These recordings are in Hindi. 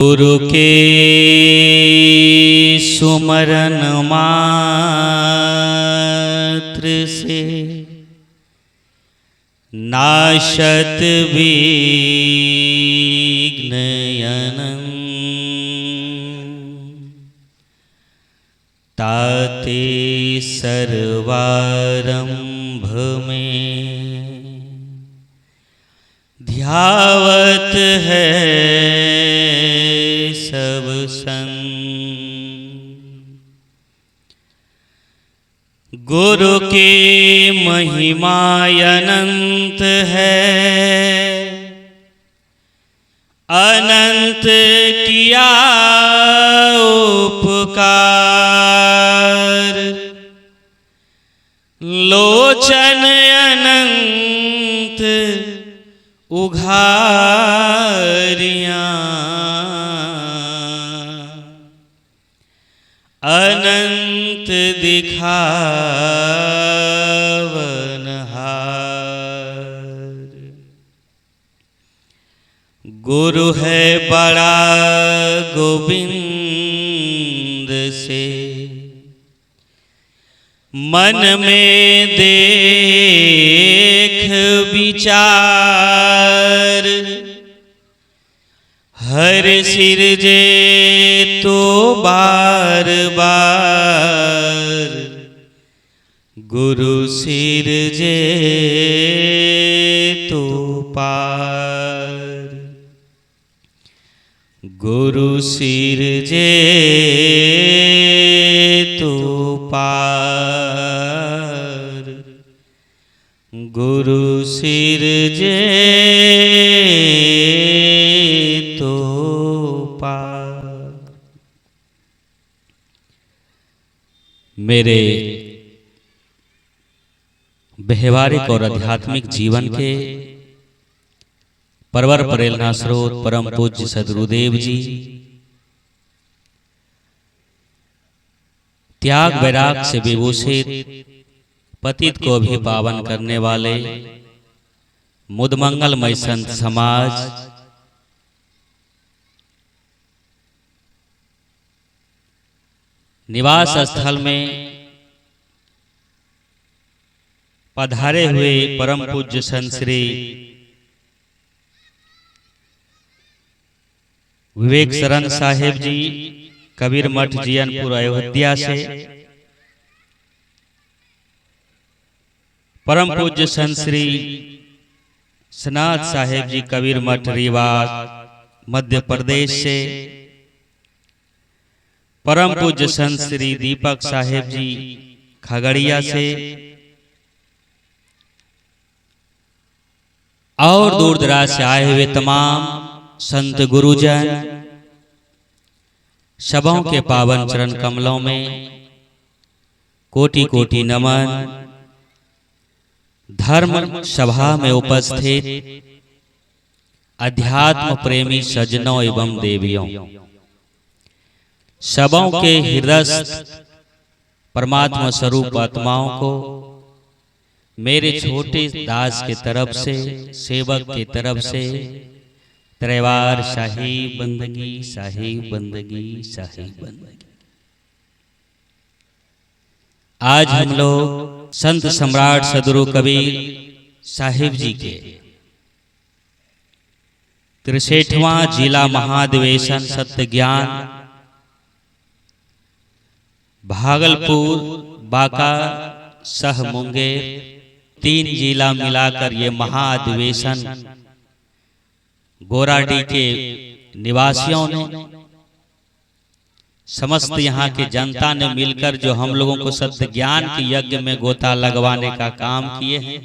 गुरु के सुमरन मात्र से नाशत विघ्न ताते सर्वारंभ में ध्यावत है सब संग। गुरु की महिमा अनंत है, अनंत किया उपकार, लोचन अनंत उघारियां, अनंत दिखावनहार। गुरु है बड़ा गोविंद से, मन में देख विचार, हर सिरजे तो बार बार, गुरु सिरजे तो पार, गुरु सिरजे तो पार, गुरु सिरजे तो पार। मेरे व्यवहारिक और आध्यात्मिक जीवन के परवर प्रेरणा स्रोत परम पूज्य सद्गुरुदेव जी, त्याग वैराग से विभूषित पतित को भी पावन करने वाले मुदमंगलमय संत समाज, निवास स्थल में पधारे हुए परम पूज्य संत श्री विवेक शरण साहेब जी, कबीर मठ जियनपुर अयोध्या से, परम पूज्य संत श्री सनात साहेब जी, कबीर मठ रीवा मध्य प्रदेश से, परम पूज्य संत श्री दीपक साहेब जी खगड़िया से, और दूर दराज से आए हुए तमाम संत गुरुजन, सबों के पावन चरण कमलों में कोटि कोटि नमन। धर्म सभा में उपस्थित अध्यात्म प्रेमी सज्जनों एवं देवियों, सबों के हृदयस्थ परमात्मा स्वरूप आत्माओं को मेरे छोटे दास के तरफ से, सेवक के तरफ से त्रैवार शाही बंदगी, शाही बंदगी, शाही बंदगी। आज हम लोग संत सम्राट सद्गुरु कबीर साहिब जी के 63वां जिला महाधिवेशन सत्य ज्ञान भागलपुर, बांका, सह मुंगेर 3 जिला मिलाकर ये महाधिवेशन गोराडी के निवासियों ने, समस्त यहाँ के जनता ने मिलकर जो हम लोगों को सत्य ज्ञान के यज्ञ में गोता लगवाने का काम किए हैं।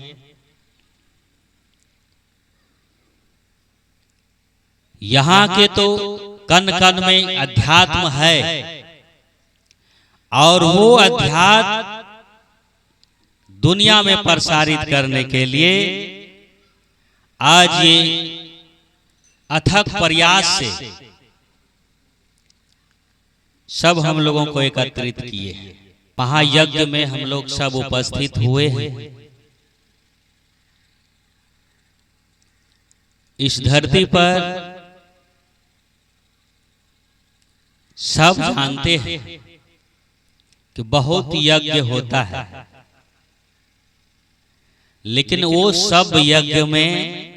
यहाँ के तो कण कण में अध्यात्म है, और वो अध्यात्म दुनिया में प्रसारित करने के लिए आज ये अथक प्रयास से सब हम लोगों को एकत्रित किए हैं। महायज्ञ में हम लोग सब उपस्थित हुए हैं। इस धरती पर सब जानते हैं कि बहुत यज्ञ होता है, लेकिन वो सब यज्ञ में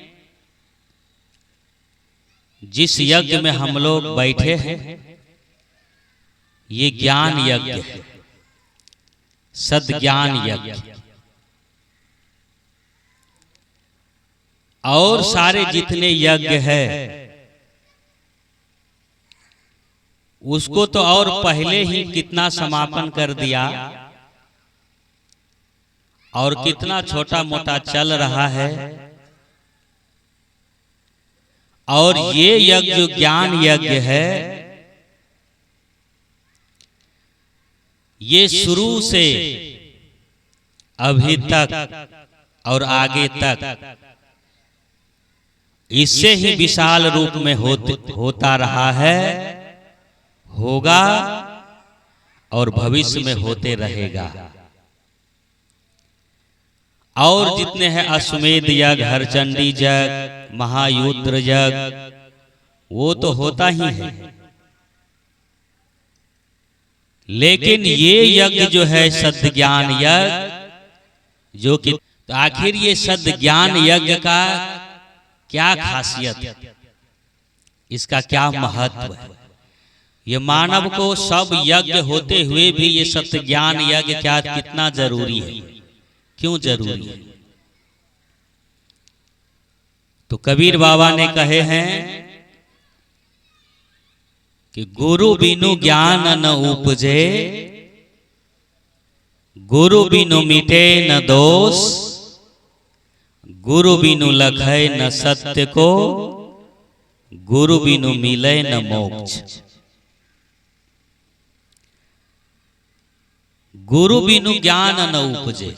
जिस यज्ञ में हम लोग बैठे हैं ये ज्ञान यज्ञ है, सद्ज्ञान यज्ञ। और सारे जितने यज्ञ है उसको तो और पहले ही कितना समापन कर दिया और कितना छोटा मोटा चल रहा है। और ये यज्ञ जो ज्ञान यज्ञ है ये शुरू से अभी तक और आगे तक इससे ही विशाल रूप में होता रहा है, होगा और भविष्य में होते रहेगा। और जितने हैं अश्वमेध यज्ञ, हरचंडी यज्ञ, महायुद्र यज्ञ, वो तो होता ही है। लेकिन ये यज्ञ जो है सद्य ज्ञान यज्ञ, जो कि तो आखिर ये सद्य ज्ञान यज्ञ का क्या खासियत है, इसका क्या महत्व है? ये मानव को सब यज्ञ होते हुए भी ये सत्य ज्ञान यज्ञ क्या कितना जरूरी है, क्यों जरूरी है? तो कबीर बाबा ने कहे हैं कि गुरु बिनु ज्ञान न उपजे, गुरु बिनु मिटे न दोष, गुरु बिनु लखै न सत्य को, गुरु बिनु मिले न मोक्ष। गुरु बिनु ज्ञान न उपजे।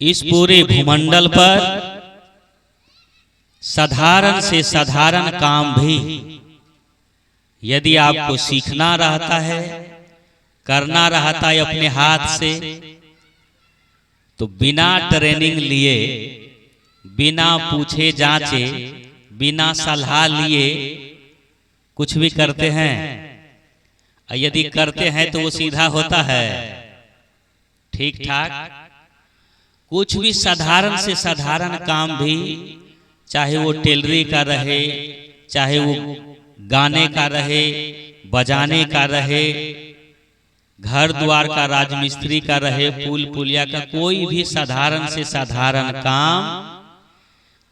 इस पूरे भूमंडल पर साधारण से साधारण काम भी यदि आपको सीखना रहता है, करना रहता है अपने हाथ से, तो बिना ट्रेनिंग लिए, बिना पूछे जांचे, बिना सलाह लिए कुछ भी करते हैं। यदि करते हैं तो वो सीधा होता है, ठीक ठाक। कुछ भी साधारण से साधारण काम भी, चाहे वो टेलरी का रहे, चाहे वो गाने का रहे, बजाने का रहे, घर द्वार का राजमिस्त्री का रहे, पुल पुलिया का, कोई भी साधारण से साधारण काम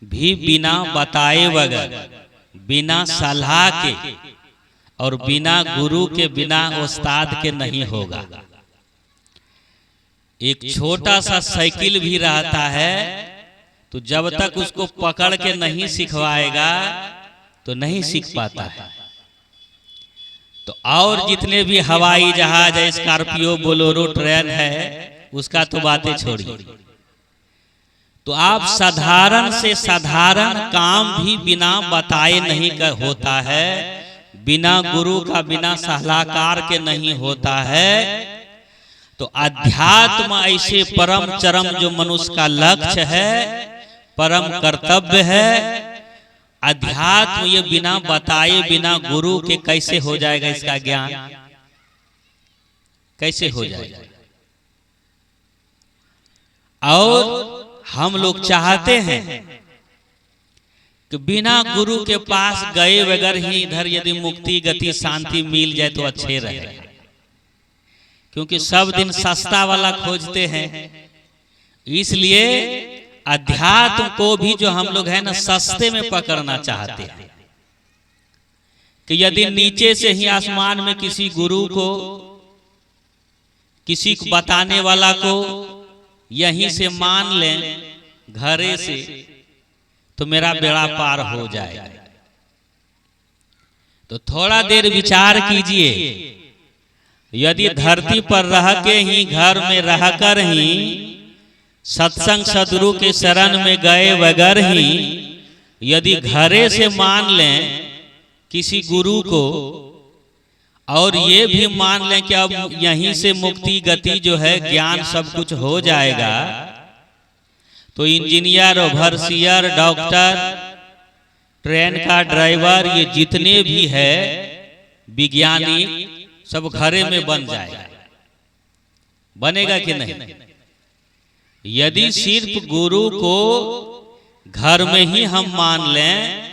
भी बिना बताए बगैर, बिना सलाह के और बिना गुरु के, बिना उस्ताद के नहीं होगा। एक छोटा सा साइकिल भी रहता है तो जब तक उसको पकड़ के नहीं सिखवाएगा तो नहीं सीख पाता है। तो और जितने भी हवाई जहाज है, स्कॉर्पियो, बोलेरो, ट्रेन है, उसका तो बातें छोड़िए। तो आप साधारण से साधारण काम भी बिना बताए नहीं होता है, बिना गुरु का, बिना सलाहकार के नहीं होता है। तो अध्यात्म ऐसे परम चरम जो मनुष्य का लक्ष्य है, परम कर्तव्य है, अध्यात्म ये बिना बताए, बिना गुरु के कैसे हो जाएगा? इसका ज्ञान कैसे हो जाएगा? और हम लोग चाहते हैं कि बिना गुरु के पास गए बगैर ही इधर यदि मुक्ति, गति, शांति मिल जाए तो अच्छे रहे, क्योंकि सब दिन सस्ता वाला खोजते हैं। इसलिए अध्यात्म को भी जो हम लोग है ना सस्ते में पकड़ना चाहते हैं कि यदि नीचे से ही आसमान में किसी गुरु को, किसी को बताने वाला को यहीं से मान लें घरे से, तो मेरा बेड़ा पार हो जाएगा। तो थोड़ा देर विचार कीजिए, यदि धरती पर रह के ही, घर में रहकर ही, सत्संग सदगुरु के शरण में गए बगैर ही यदि घरे से मान लें किसी गुरु को, और ये भी मान लें कि अब यहीं से मुक्ति, गति जो है, ज्ञान सब कुछ हो जाएगा, तो इंजीनियर, ओवरसियर, डॉक्टर, ट्रेन का ड्राइवर, ये जितने भी है विज्ञानी सब घरे में बन जाएगा, बनेगा कि नहीं? यदि सिर्फ गुरु को घर में ही हम मान लें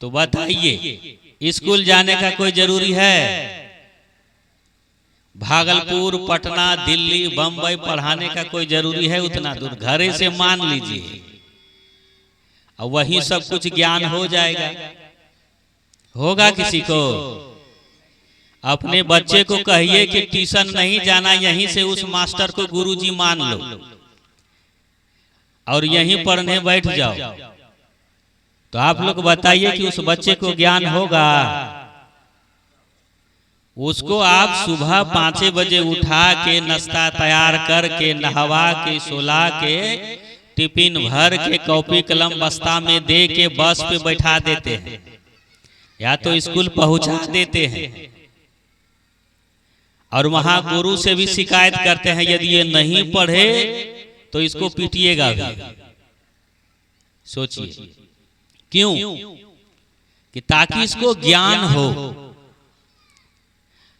तो बताइए स्कूल जाने का कोई जरूरी है? भागलपुर, पटना, दिल्ली, बंबई पढ़ाने का कोई जरूरी है? उतना दूर घरे से मान लीजिए और वही सब कुछ ज्ञान हो जाएगा। होगा किसी को? अपने बच्चे को कहिए कि ट्यूशन नहीं जाना, यहीं से उस मास्टर को गुरुजी मान लो और यहीं पढ़ने बैठ जाओ, तो आप लोग बताइए कि उस बच्चे को ज्ञान होगा? उसको आप सुबह 5 बजे उठा के नाश्ता तैयार करके नहवा के सुला के टिफिन भर के कॉपी कलम बस्ता में दे के बस पे बैठा देते हैं या तो स्कूल पहुंचा देते हैं और वहां गुरु से भी शिकायत करते हैं यदि ये नहीं पढ़े तो इसको पीटिएगा भी। सोचिए क्यों? कि ताकि इसको ज्ञान हो।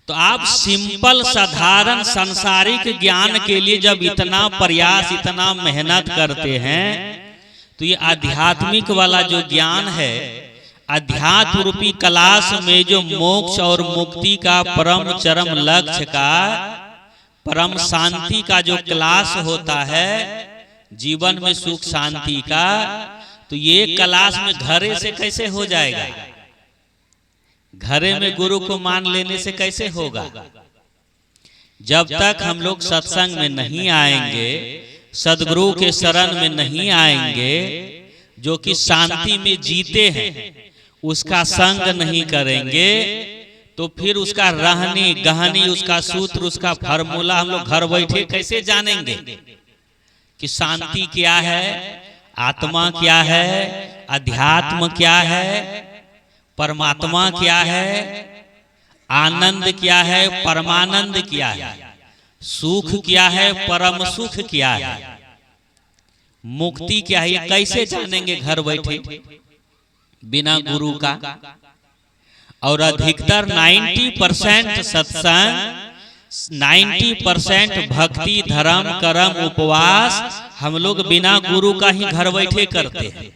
तो आप सिंपल साधारण सांसारिक ज्ञान के लिए जब इतना प्रयास इतना मेहनत करते हैं तो ये आध्यात्मिक वाला जो ज्ञान है, अध्यात्म रूपी क्लास में जो मोक्ष और मुक्ति का परम चरम लक्ष्य का परम शांति का जो क्लास होता है जीवन में सुख शांति का, तो ये क्लास में घरे से कैसे हो जाएगा? घरे में गुरु को मान लेने से कैसे होगा? जब तक हम लोग सत्संग में नहीं आएंगे, सदगुरु के शरण में नहीं आएंगे, जो कि शांति में जीते हैं, उसका संग नहीं करेंगे, तो फिर उसका रहनी गहनी, उसका सूत्र, उसका फार्मूला हम लोग घर बैठे कैसे जानेंगे कि शांति क्या है, आत्मा क्या है, अध्यात्म क्या है, परमात्मा क्या है, आनंद क्या है, परमानंद क्या है, सुख क्या है, परम सुख क्या है, मुक्ति क्या है? ये कैसे जानेंगे घर बैठे बिना गुरु का? और अधिकतर 90% सत्संग, 90% भक्ति, धर्म, कर्म, उपवास हम लोग बिना गुरु का ही घर बैठे करते हैं।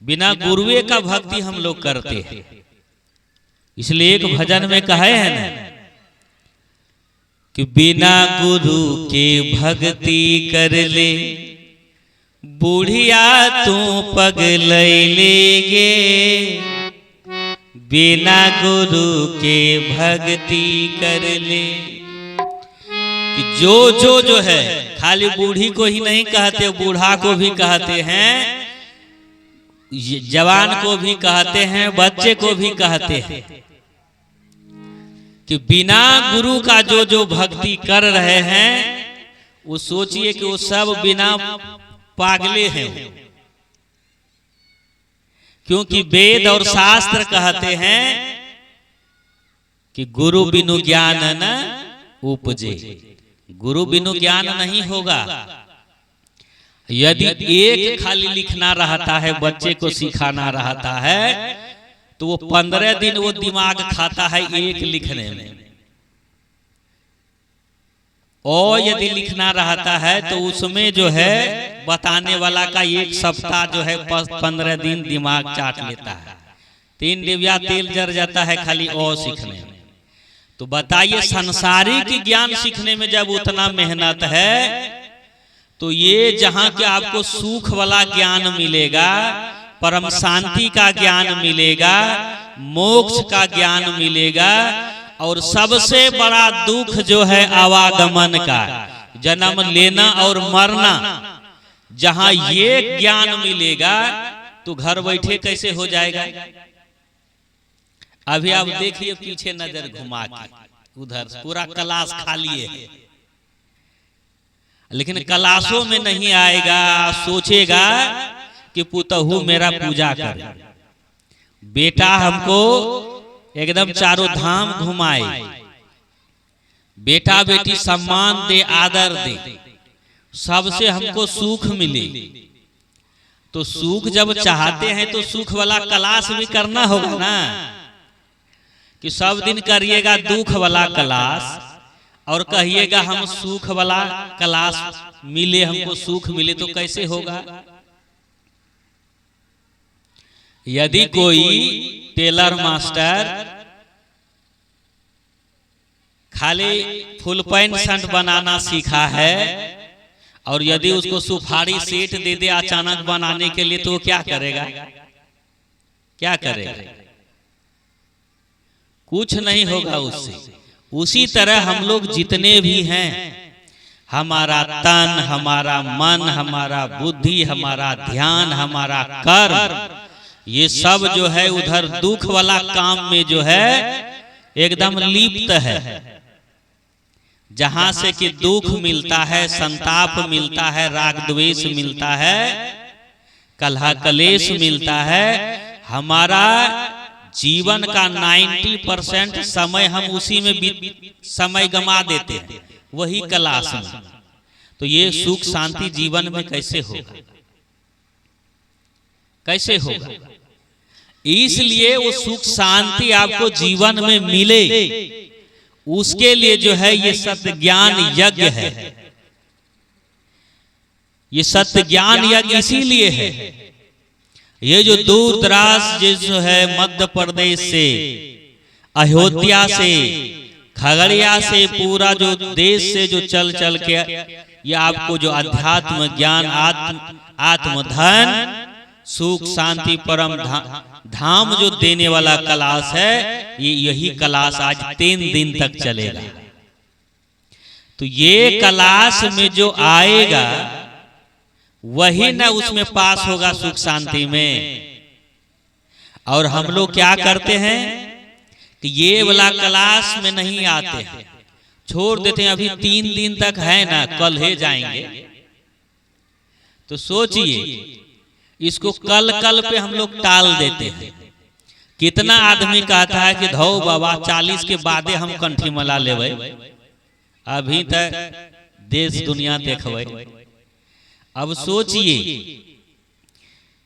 बिना गुरुए का भक्ति हम लोग करते हैं। इसलिए एक भजन में कहे हैं ना कि बिना गुरु के भक्ति कर ले बुढ़िया तू पगलैलेगे, बिना गुरु के भक्ति कर ले। कि जो है खाली बूढ़ी को ही नहीं कहते, बूढ़ा को भी कहते हैं, जवान को भी कहते हैं, बच्चे को भी कहते हैं कि बिना गुरु का जो भक्ति कर रहे हैं वो सोचिए कि वो सब बिना पागले हैं। क्योंकि वेद और शास्त्र कहते हैं कि गुरु बिनु ज्ञान न उपजे, गुरु बिनु ज्ञान नहीं होगा। यदि एक खाली लिखना रहता है, बच्चे को सिखाना रहता है, तो वो 15 दिन वो दिमाग खाता है एक लिखने में। और यदि लिखना रहता है तो उसमें जो है बताने वाला का 1 सप्ताह जो है 15 दिन दिमाग चाट लेता है, 3 डिबिया तेल जर जाता है खाली और सीखने में। तो बताइए संसारिक ज्ञान सीखने में जब उतना मेहनत है, तो ये जहां के आपको सुख वाला ज्ञान मिलेगा, परम शांति का ज्ञान मिलेगा, मोक्ष का ज्ञान मिलेगा, और सबसे बड़ा दुख जो है आवागमन का, जन्म लेना और मरना, जहां ये ज्ञान मिलेगा तो घर बैठे कैसे हो जाएगा? अभी आप देखिए पीछे नजर घुमा के, उधर पूरा क्लास खाली है, लेकिन क्लासों में नहीं आएगा, सोचेगा कि पुतहू मेरा पूजा करे, बेटा हमको एकदम चारों धाम घुमाए, बेटा बेटी सम्मान दे, आदर दे, सबसे हमको सुख मिले। तो सुख जब चाहते हैं तो सुख वाला कलाश भी करना होगा ना, कि सब दिन करिएगा दुख वाला कलाश और कहिएगा हम सुख वाला कलाश मिले, हमको सुख मिले, तो कैसे होगा। यदि कोई टेलर मास्टर खाली फुल पैंट शर्ट बनाना सीखा है और यदि उसको सुपारी सेट दे दे अचानक बनाने के लिए, तो वो क्या करेगा, क्या करेगा, कुछ नहीं होगा उससे। उसी तरह हम लोग जितने भी हैं, हमारा तन, हमारा मन, हमारा बुद्धि, हमारा ध्यान, हमारा कर्म, ये सब जो है उधर दुख वाला काम में जो है एकदम लिप्त है। जहां से कि दुख मिलता है, संताप मिलता है, राग द्वेष मिलता है, कलह कलेश मिलता है, हमारा जीवन का 90% समय हम उसी में समय गमा देते हैं, वही कलाश में। तो ये सुख शांति जीवन में कैसे होगा, कैसे होगा। इसलिए वो सुख शांति आपको जीवन में मिले, उसके लिए जो है ये सत्य ज्ञान यज्ञ है। ये सत्य ज्ञान यज्ञ इसीलिए है, ये जो दूर दराज जो है मध्य प्रदेश से, अयोध्या से, खगड़िया से, पूरा जो देश से जो चल चल के ये आपको जो अध्यात्म ज्ञान, आत्मधन, सुख शांति परम धाम जो देने वाला कलाश है, ये यही कलाश आज 3 दिन तक चलेगा। तो ये कलाश में जो आएगा वही ना उसमें पास होगा सुख शांति में। और हम लोग क्या करते हैं कि ये वाला कलाश में नहीं आते हैं, छोड़ देते हैं। अभी 3 दिन तक है ना, कल है जाएंगे। तो सोचिए, इसको कल कल पे हम लोग टाल देते हैं। कितना आदमी कहता है कि धौ बाबा 40 के बादे हम कंठी मला लेवे, अभी तक देश दुनिया देखवे। अब सोचिए,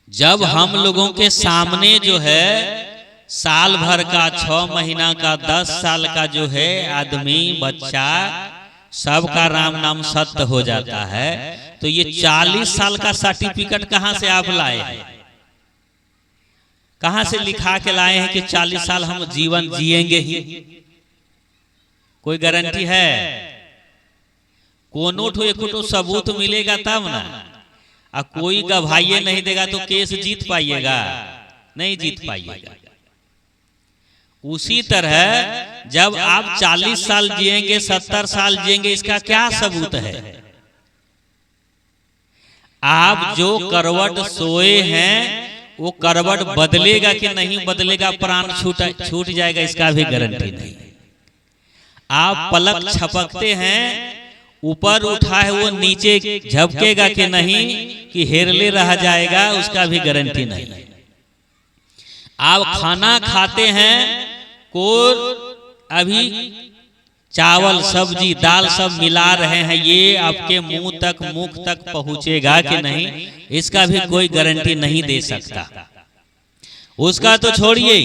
जब हम लोगों के सामने जो है साल भर का, 6 महीना का, 10 साल का जो है आदमी, बच्चा, सबका राम नाम सत्य हो जाता है, तो ये 40 साल का सर्टिफिकेट कहां से आप लाए हैं, कहां से लिखा के लाए हैं कि 40 साल हम जीवन जिएंगे ही? कोई गारंटी है? कोनो ठो एक ठो सबूत मिलेगा तब ना। और कोई गवाही नहीं देगा तो केस जीत पाइएगा? नहीं जीत पाइएगा। उसी तरह जब आप 40 साल जिएंगे, 70 साल जिएंगे, इसका क्या सबूत है? आप जो करवट सोए हैं वो करवट बदलेगा कि नहीं बदलेगा, प्राण छूट जाएगा, इसका भी गारंटी नहीं। आप पलक छपकते हैं, ऊपर उठा है वो नीचे झपकेगा कि नहीं, कि हेरले रह जाएगा, उसका भी गारंटी नहीं। आप खाना खाते हैं, को अभी चावल, सब्जी, दाल सब मिला रहे हैं, ये आपके मुंह तक, मुख तक पहुंचेगा कि नहीं, इसका भी कोई गारंटी नहीं दे सकता। उसका तो छोड़िए,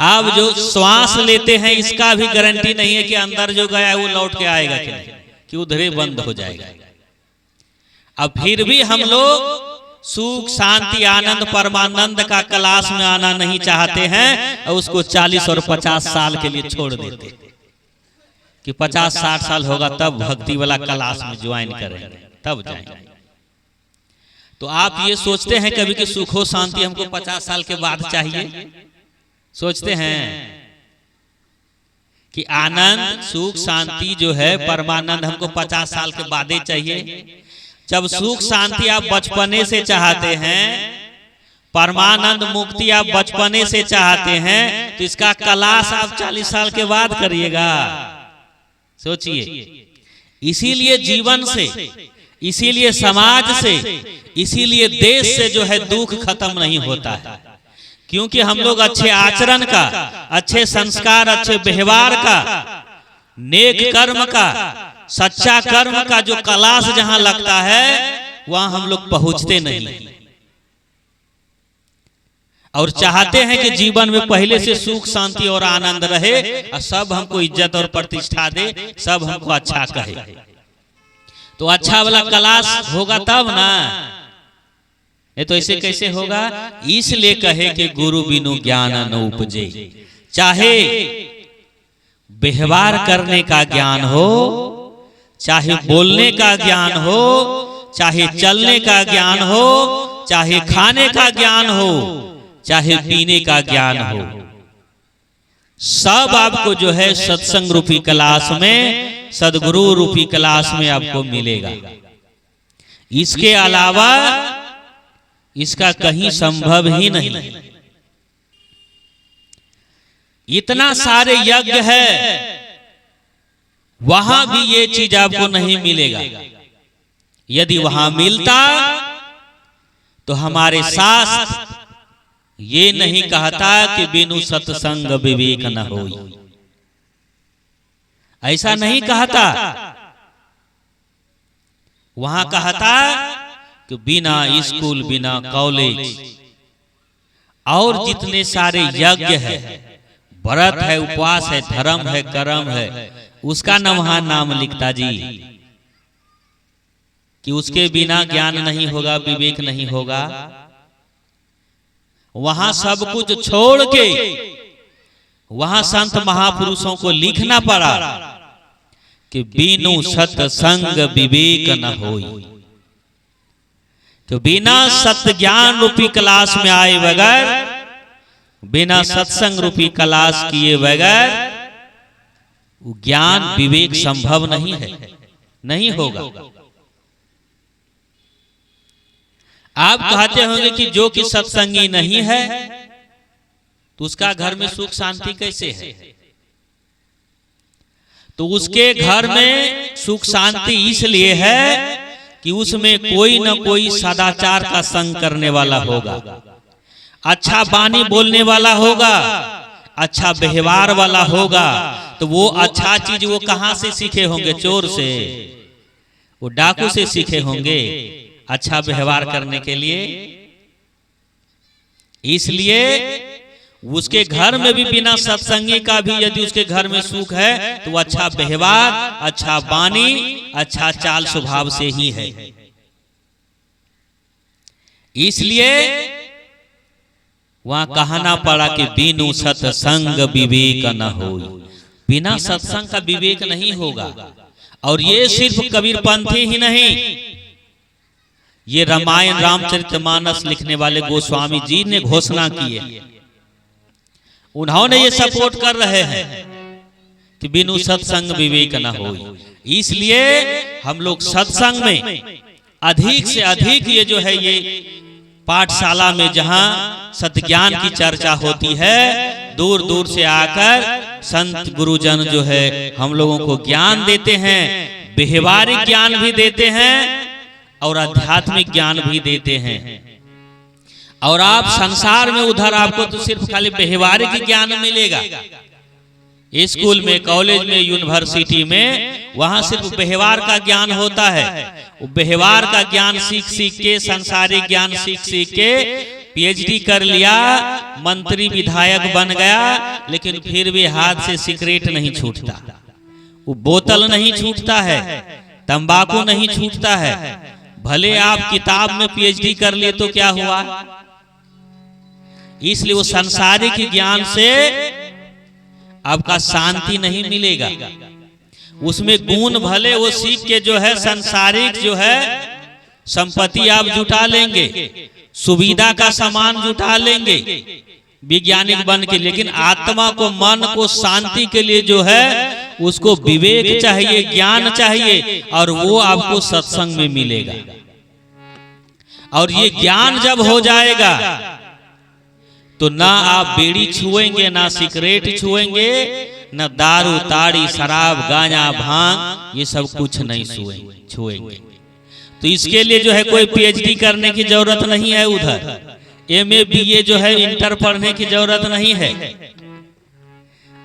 आप जो श्वास लेते हैं इसका भी गारंटी नहीं है कि अंदर जो गया वो लौट के आएगा कि नहीं, कि उधरे बंद हो जाएगा। अब फिर भी हम लोग सुख शांति आनंद परमानंद का कलाश में आना नहीं चाहते हैं, और उसको 40 और 50 साल के लिए छोड़ देते कि 50-60 साल होगा तब भक्ति वाला कलाश में ज्वाइन करेंगे, तब जाएंगे। तो आप ये सोचते हैं कभी कि सुखो शांति हमको 50 साल के बाद चाहिए? सोचते हैं कि आनंद सुख शांति जो है परमानंद हमको 50 साल के बाद ही चाहिए? जब सुख शांति आप बचपने से चाहते हैं, परमानंद मुक्ति आप बचपने से चाहते हैं, तो इसका कलाश आप 40 साल के बाद करिएगा? सोचिए। इसीलिए जीवन से, इसीलिए समाज से, इसीलिए देश से जो है दुख खत्म नहीं होता है, क्योंकि हम लोग अच्छे आचरण का, अच्छे संस्कार, अच्छे व्यवहार का, नेक कर्म का, सच्चा कर्म का जो कलाश जहां लगता है वहां हम लोग पहुंचते नहीं। और चाहते हैं कि जीवन में पहले से सुख शांति और आनंद रहे और सब हमको इज्जत और प्रतिष्ठा दे, सब हमको अच्छा कहे। तो अच्छा वाला क्लास होगा तब ना, ये तो ऐसे कैसे होगा? इसलिए कहे कि गुरु बिनु ज्ञान न उपजे। चाहे व्यवहार करने का ज्ञान हो, चाहे बोलने का ज्ञान हो, चाहे चलने का ज्ञान हो, चाहे खाने का ज्ञान हो, चाहे पीने का ज्ञान हो, सब आपको जो है सत्संग रूपी क्लास में, सदगुरु रूपी क्लास में आपको मिलेगा। इसके अलावा इसका कहीं संभव ही नहीं। इतना सारे यज्ञ है, वहां भी ये चीज आपको नहीं मिलेगा। यदि वहां मिलता तो हमारे शास्त्र ये नहीं कहता कि बिनु सत्संग विवेक न होई, ऐसा नहीं कहता। वहां कहता कि बिना स्कूल, बिना कॉलेज और जितने सारे यज्ञ है, व्रत है, उपवास है, धर्म है, कर्म है, उसका न वहां नाम लिखता जी कि उसके बिना ज्ञान नहीं होगा, विवेक नहीं होगा। वहां सब कुछ छोड़ के वहां संत महापुरुषों को लिखना पड़ा कि बिनु सत्संग विवेक न होई। तो बिना सत्य ज्ञान रूपी क्लास में आए बगैर, बिना सत्संग रूपी क्लास किए बगैर ज्ञान विवेक संभव नहीं है, नहीं होगा। आप कहते होंगे कि जो कि सत्संगी नहीं है तो उसका घर में सुख शांति कैसे है? तो उसके घर में सुख शांति इसलिए है कि उसमें कोई न कोई सदाचार का संग करने वाला होगा, अच्छा वाणी बोलने वाला होगा, अच्छा व्यवहार वाला होगा। तो वो अच्छा चीज वो कहां से सीखे होंगे? चोर से, वो डाकू से सीखे होंगे अच्छा व्यवहार करने के लिए। इसलिए उसके घर में भी बिना सत्संगी का भी यदि उसके घर में सुख है तो अच्छा व्यवहार, अच्छा वाणी, अच्छा चाल स्वभाव से ही है। इसलिए वहां कहना पड़ा कि बिनु सत्संग विवेक न होई। बिना सत्संग का विवेक नहीं होगा। और ये सिर्फ कबीरपंथी ही नहीं, ये रामायण रामचरितमानस लिखने वाले गोस्वामी जी ने घोषणा की है। उन्होंने ये सपोर्ट कर रहे हैं कि बिनु सत्संग विवेक न होई। इसलिए हम लोग सत्संग में अधिक से अधिक ये जो है ये पाठशाला में जहां सत्य ज्ञान की चर्चा होती है, दूर दूर से आकर संत गुरुजन जो है हम लोगों को ज्ञान देते हैं, व्यवहारिक ज्ञान भी देते हैं और आध्यात्मिक ज्ञान भी देते हैं। और आप संसार में उधर आपको तो सिर्फ खाली व्यवहारिक ज्ञान मिलेगा। स्कूल में, कॉलेज में, यूनिवर्सिटी में वहां सिर्फ व्यवहार का ज्ञान होता है। व्यवहार का ज्ञान सीख सीख के, सांसारिक ज्ञान सीख सीख के पीएचडी कर लिया, मंत्री विधायक बन गया, लेकिन फिर भी हाथ से सिगरेट नहीं छूटता, वो बोतल नहीं छूटता है, तंबाकू नहीं छूटता है। भले आप किताब में पीएचडी कर लिए तो क्या हुआ? इसलिए वो सांसारिक ज्ञान से आपका शांति नहीं मिलेगा। उसमें गुण भले वो सीख के जो है सांसारिक जो है संपत्ति आप जुटा लेंगे, सुविधा का सामान जुटा लेंगे वैज्ञानिक बन के, लेकिन आत्मा को, मन को शांति के लिए जो है उसको विवेक चाहिए, ज्ञान चाहिए, और वो आपको सत्संग में मिलेगा। और ये ज्ञान जब हो जाएगा तो ना आप बीड़ी छुएंगे, ना सिगरेट छुएंगे, ना दारू, ताड़ी, शराब, गांजा, भांग, ये सब कुछ नहीं छुएंगे। तो इसके लिए जो है कोई पीएचडी करने की जरूरत नहीं है, उधर एमए बीए जो है इंटर पढ़ने की जरूरत नहीं है।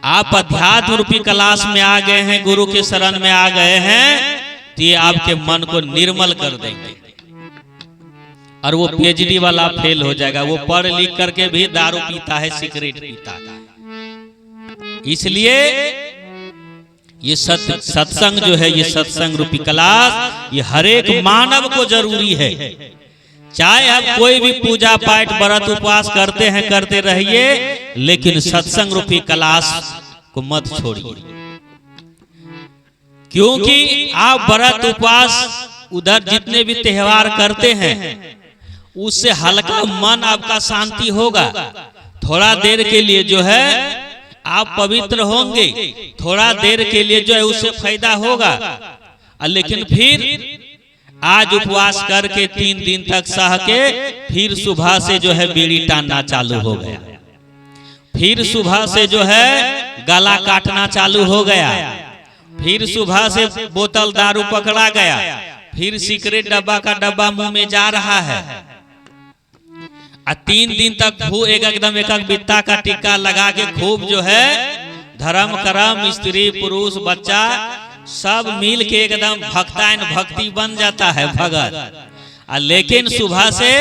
आप अध्यात्म रूपी क्लास में आ गए हैं, गुरु के शरण में आ गए हैं, तो ये आपके मन को निर्मल कर देंगे, और वो पीएचडी वाला फेल हो जाएगा। वो पढ़ लिख करके भी दारू पीता है, सिगरेट पीता है। इसलिए ये सत्संग जो है, ये सत्संग रूपी क्लास, ये हर एक मानव को जरूरी है। चाहे आप कोई भी पूजा पाठ व्रत उपवास करते हैं, करते रहिए, लेकिन सत्संग रूपी क्लास को मत छोड़िए। क्योंकि आप व्रत उपवास उधर जितने भी त्योहार करते हैं, उससे हल्का मन आपका शांति होगा। थोड़ा देर के लिए जो है आप पवित्र होंगे, थोड़ा देर के लिए जो है उससे फायदा होगा। लेकिन फिर आज उपवास करके 3 दिन तक सह के फिर सुबह से जो है बीड़ी टानना चालू हो गया, फिर सुबह से जो है गला काटना चालू हो गया, फिर सुबह से बोतल दारू पकड़ा गया, फिर सिगरेट डब्बा का डब्बा मुंह में जा रहा है। 3 दिन तक एकदम एक बित्ता का टिक्का लगा के खूब जो है धर्म कर्म स्त्री पुरुष बच्चा सब मिल के एकदम भक्तायन भक्ति बन जाता है भगत। लेकिन सुबह से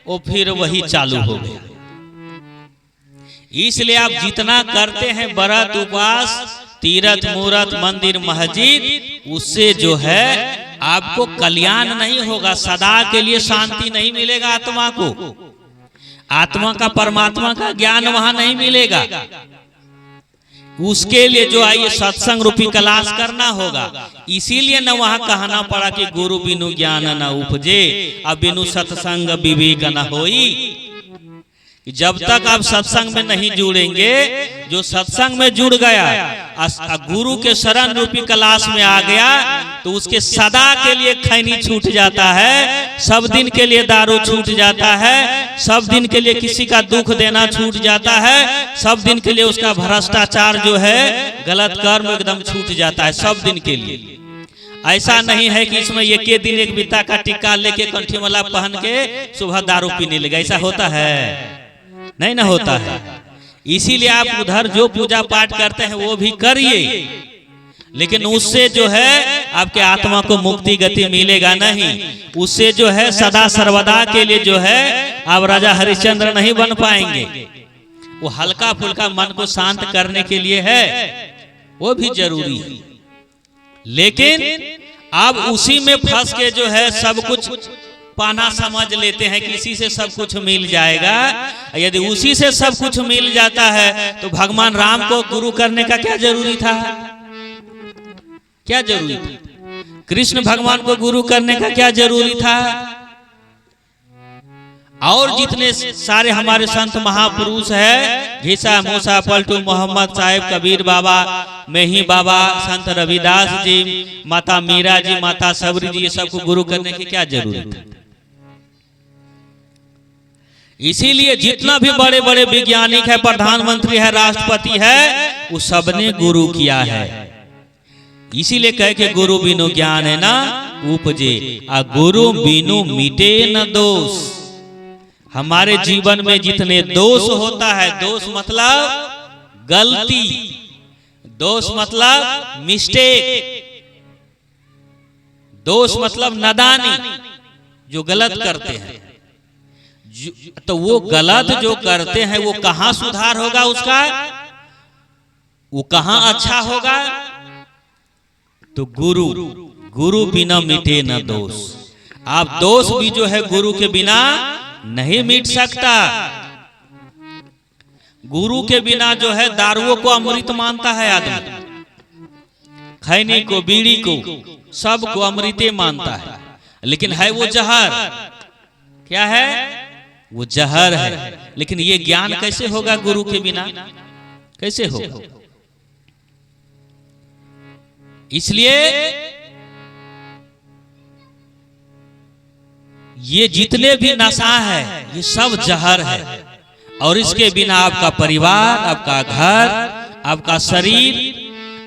वो फिर वही चालू हो गया। इसलिए आप जितना करते हैं व्रत उपवास, तीर्थ मूरत मंदिर मस्जिद, उससे जो है आपको कल्याण नहीं होगा, सदा के लिए शांति नहीं मिलेगा। आत्मा को, आत्मा का परमात्मा का ज्ञान वहां नहीं मिलेगा। उसके लिए जो है ये सत्संग रूपी क्लास करना होगा। इसीलिए न वहां कहना पड़ा कि गुरु बिनु ज्ञान न उपजे, अब बिनु सत्संग विवेक न होई। जब तक आप सत्संग में नहीं जुड़ेंगे, जो सत्संग में जुड़ गया, गुरु के शरण रूपी क्लास में आ गया, तो उसके सदा के लिए खैनी छूट जाता है, सब दिन के लिए दारू छूट जाता है, सब दिन के लिए किसी का दुख देना छूट जाता है, सब दिन के लिए उसका भ्रष्टाचार जो है गलत कर्म एकदम छूट जाता है, सब दिन के लिए। ऐसा नहीं है कि इसमें एक दिन एक बित्ता का टिक्का लेके कंठी वाला पहन के सुबह दारू पीने लगा, ऐसा होता है? नहीं ना होता है। इसीलिए आप उधर जो पूजा पाठ करते हैं वो भी करिए, लेकिन उससे जो है आपके आत्मा को मुक्ति गति मिलेगा नहीं। उससे जो है सदा सर्वदा के लिए जो है आप राजा हरिश्चंद्र नहीं बन पाएंगे। वो हल्का फुल्का मन को शांत करने के लिए है, वो भी जरूरी है। लेकिन आप उसी में फंस के जो है सब कुछ पाना समझ लेते हैं कि इसी से सब कुछ मिल जाएगा। यदि उसी से सब कुछ मिल जाता है तो भगवान राम को गुरु करने का क्या जरूरी था? क्या जरूरी था? कृष्ण भगवान को गुरु करने का क्या जरूरी था? और जितने सारे हमारे संत महापुरुष है, घिसा मूसा पलटू मोहम्मद साहेब, कबीर बाबा, मेही बाबा, संत रविदास जी, माता मीरा जी, माता सबरी जी, ये सबको गुरु करने की क्या जरूरत है? इसीलिए जितना भी बड़े बड़े वैज्ञानिक है, प्रधानमंत्री है, राष्ट्रपति है, वो सबने गुरु किया है। इसीलिए कह के गुरु बिनु ज्ञान है ना उपजे, आ गुरु बिनु मिटे न दोष। हमारे जीवन में जितने दोष होता है, दोष मतलब गलती, दोष मतलब मिस्टेक, दोष मतलब नादानी, जो गलत करते हैं, तो वो गलत जो करते हैं वो कहां सुधार होगा उसका, वो कहां अच्छा होगा? तो गुरु, गुरु बिना मिटे न दोष। आप दोष भी जो है गुरु के बिना नहीं मिट सकता। गुरु के बिना जो है दारुओं को अमृत मानता है आदमी, खैनी को, बीड़ी को, सब को अमृते मानता है, लेकिन है वो जहर। क्या है? वो जहर है। लेकिन ये ज्ञान कैसे होगा गुरु के बिना? कैसे होगा? इसलिए ये जितने भी नशा है ये सब जहर है, और इसके बिना आपका परिवार, आपका घर, आपका शरीर,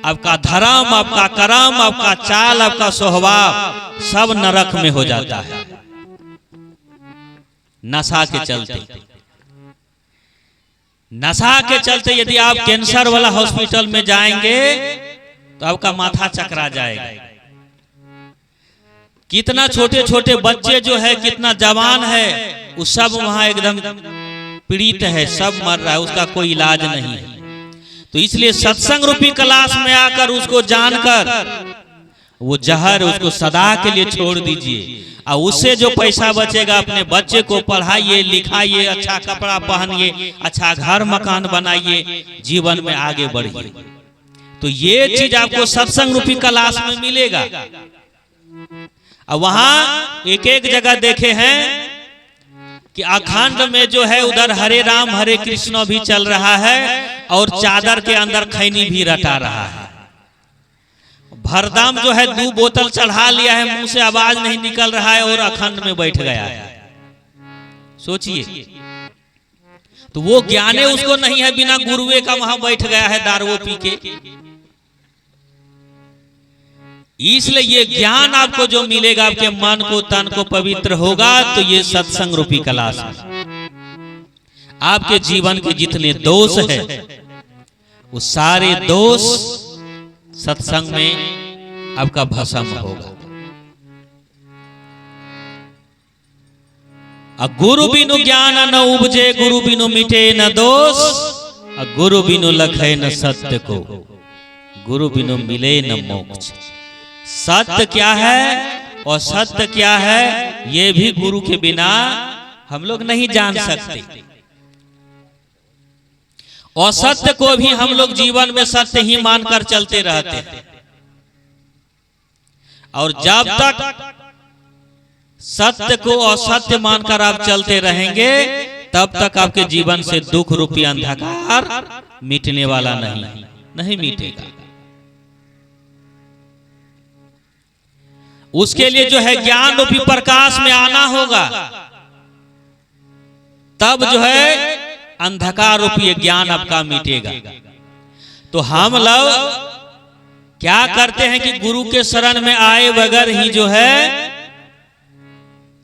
आपका धर्म, आपका कर्म, आपका चाल, आपका स्वभाव सब नरक में हो जाता है नशा के चलते। नशा के चलते यदि आप कैंसर वाला हॉस्पिटल में जाएंगे तो आपका माथा चकरा जाएगा। कितना छोटे छोटे बच्चे जो है, कितना जवान है, वो सब वहां एकदम पीड़ित है, सब मर रहा है, उसका कोई इलाज नहीं है। तो इसलिए सत्संग रूपी क्लास में आकर उसको जानकर वो जहर उसको सदा के लिए छोड़ दीजिए, और उससे जो पैसा बचेगा अपने बच्चे को पढ़ाइए, लिखाइए, अच्छा कपड़ा पहनिए, अच्छा घर मकान बनाइए, जीवन में आगे बढ़िए। तो ये चीज आपको सत्संग रूपी क्लास में मिलेगा। और वहां एक एक जगह देखे हैं कि अखंड में जो है उधर हरे राम हरे कृष्ण भी चल रहा है, और चादर के अंदर खैनी भी रटा रहा है। भरदाम जो है 2 बोतल चढ़ा लिया है, मुंह से आवाज नहीं निकल रहा है, और अखंड में बैठ गया है। सोचिए, तो वो ज्ञाने उसको नहीं है, बिना गुरुए का वहां बैठ गया है दारू पी के। इसलिए ये ज्ञान आपको जो मिलेगा, आपके मन को तन को पवित्र होगा, तो ये सत्संग रूपी क्लास है। आपके जीवन के जितने दोष है, वो सारे दोष सत्संग में आपका भस्म होगा। गुरु बिनु ज्ञान न उपजे, गुरु बिनु मिटे न दोष, गुरु बिनु लखे न सत्य को, गुरु बिनु मिले न मोक्ष। सत्य क्या है और सत्य क्या है, ये भी गुरु के बिना हम लोग नहीं जान सकते। और सत्य को भी हम लोग जीवन में सत्य ही मानकर चलते रहते हैं। और जब तक सत्य को असत्य मानकर आप चलते रहेंगे, तब तक आपके जीवन से दुख रूपी अंधकार मिटने वाला नहीं मिटेगा। उसके लिए जो है ज्ञान रूपी प्रकाश में आना होगा, तब जो है अंधकार रूपी ज्ञान आपका मिटेगा। तो हम लोग क्या करते हैं कि गुरु के शरण में आए बगैर ही जो है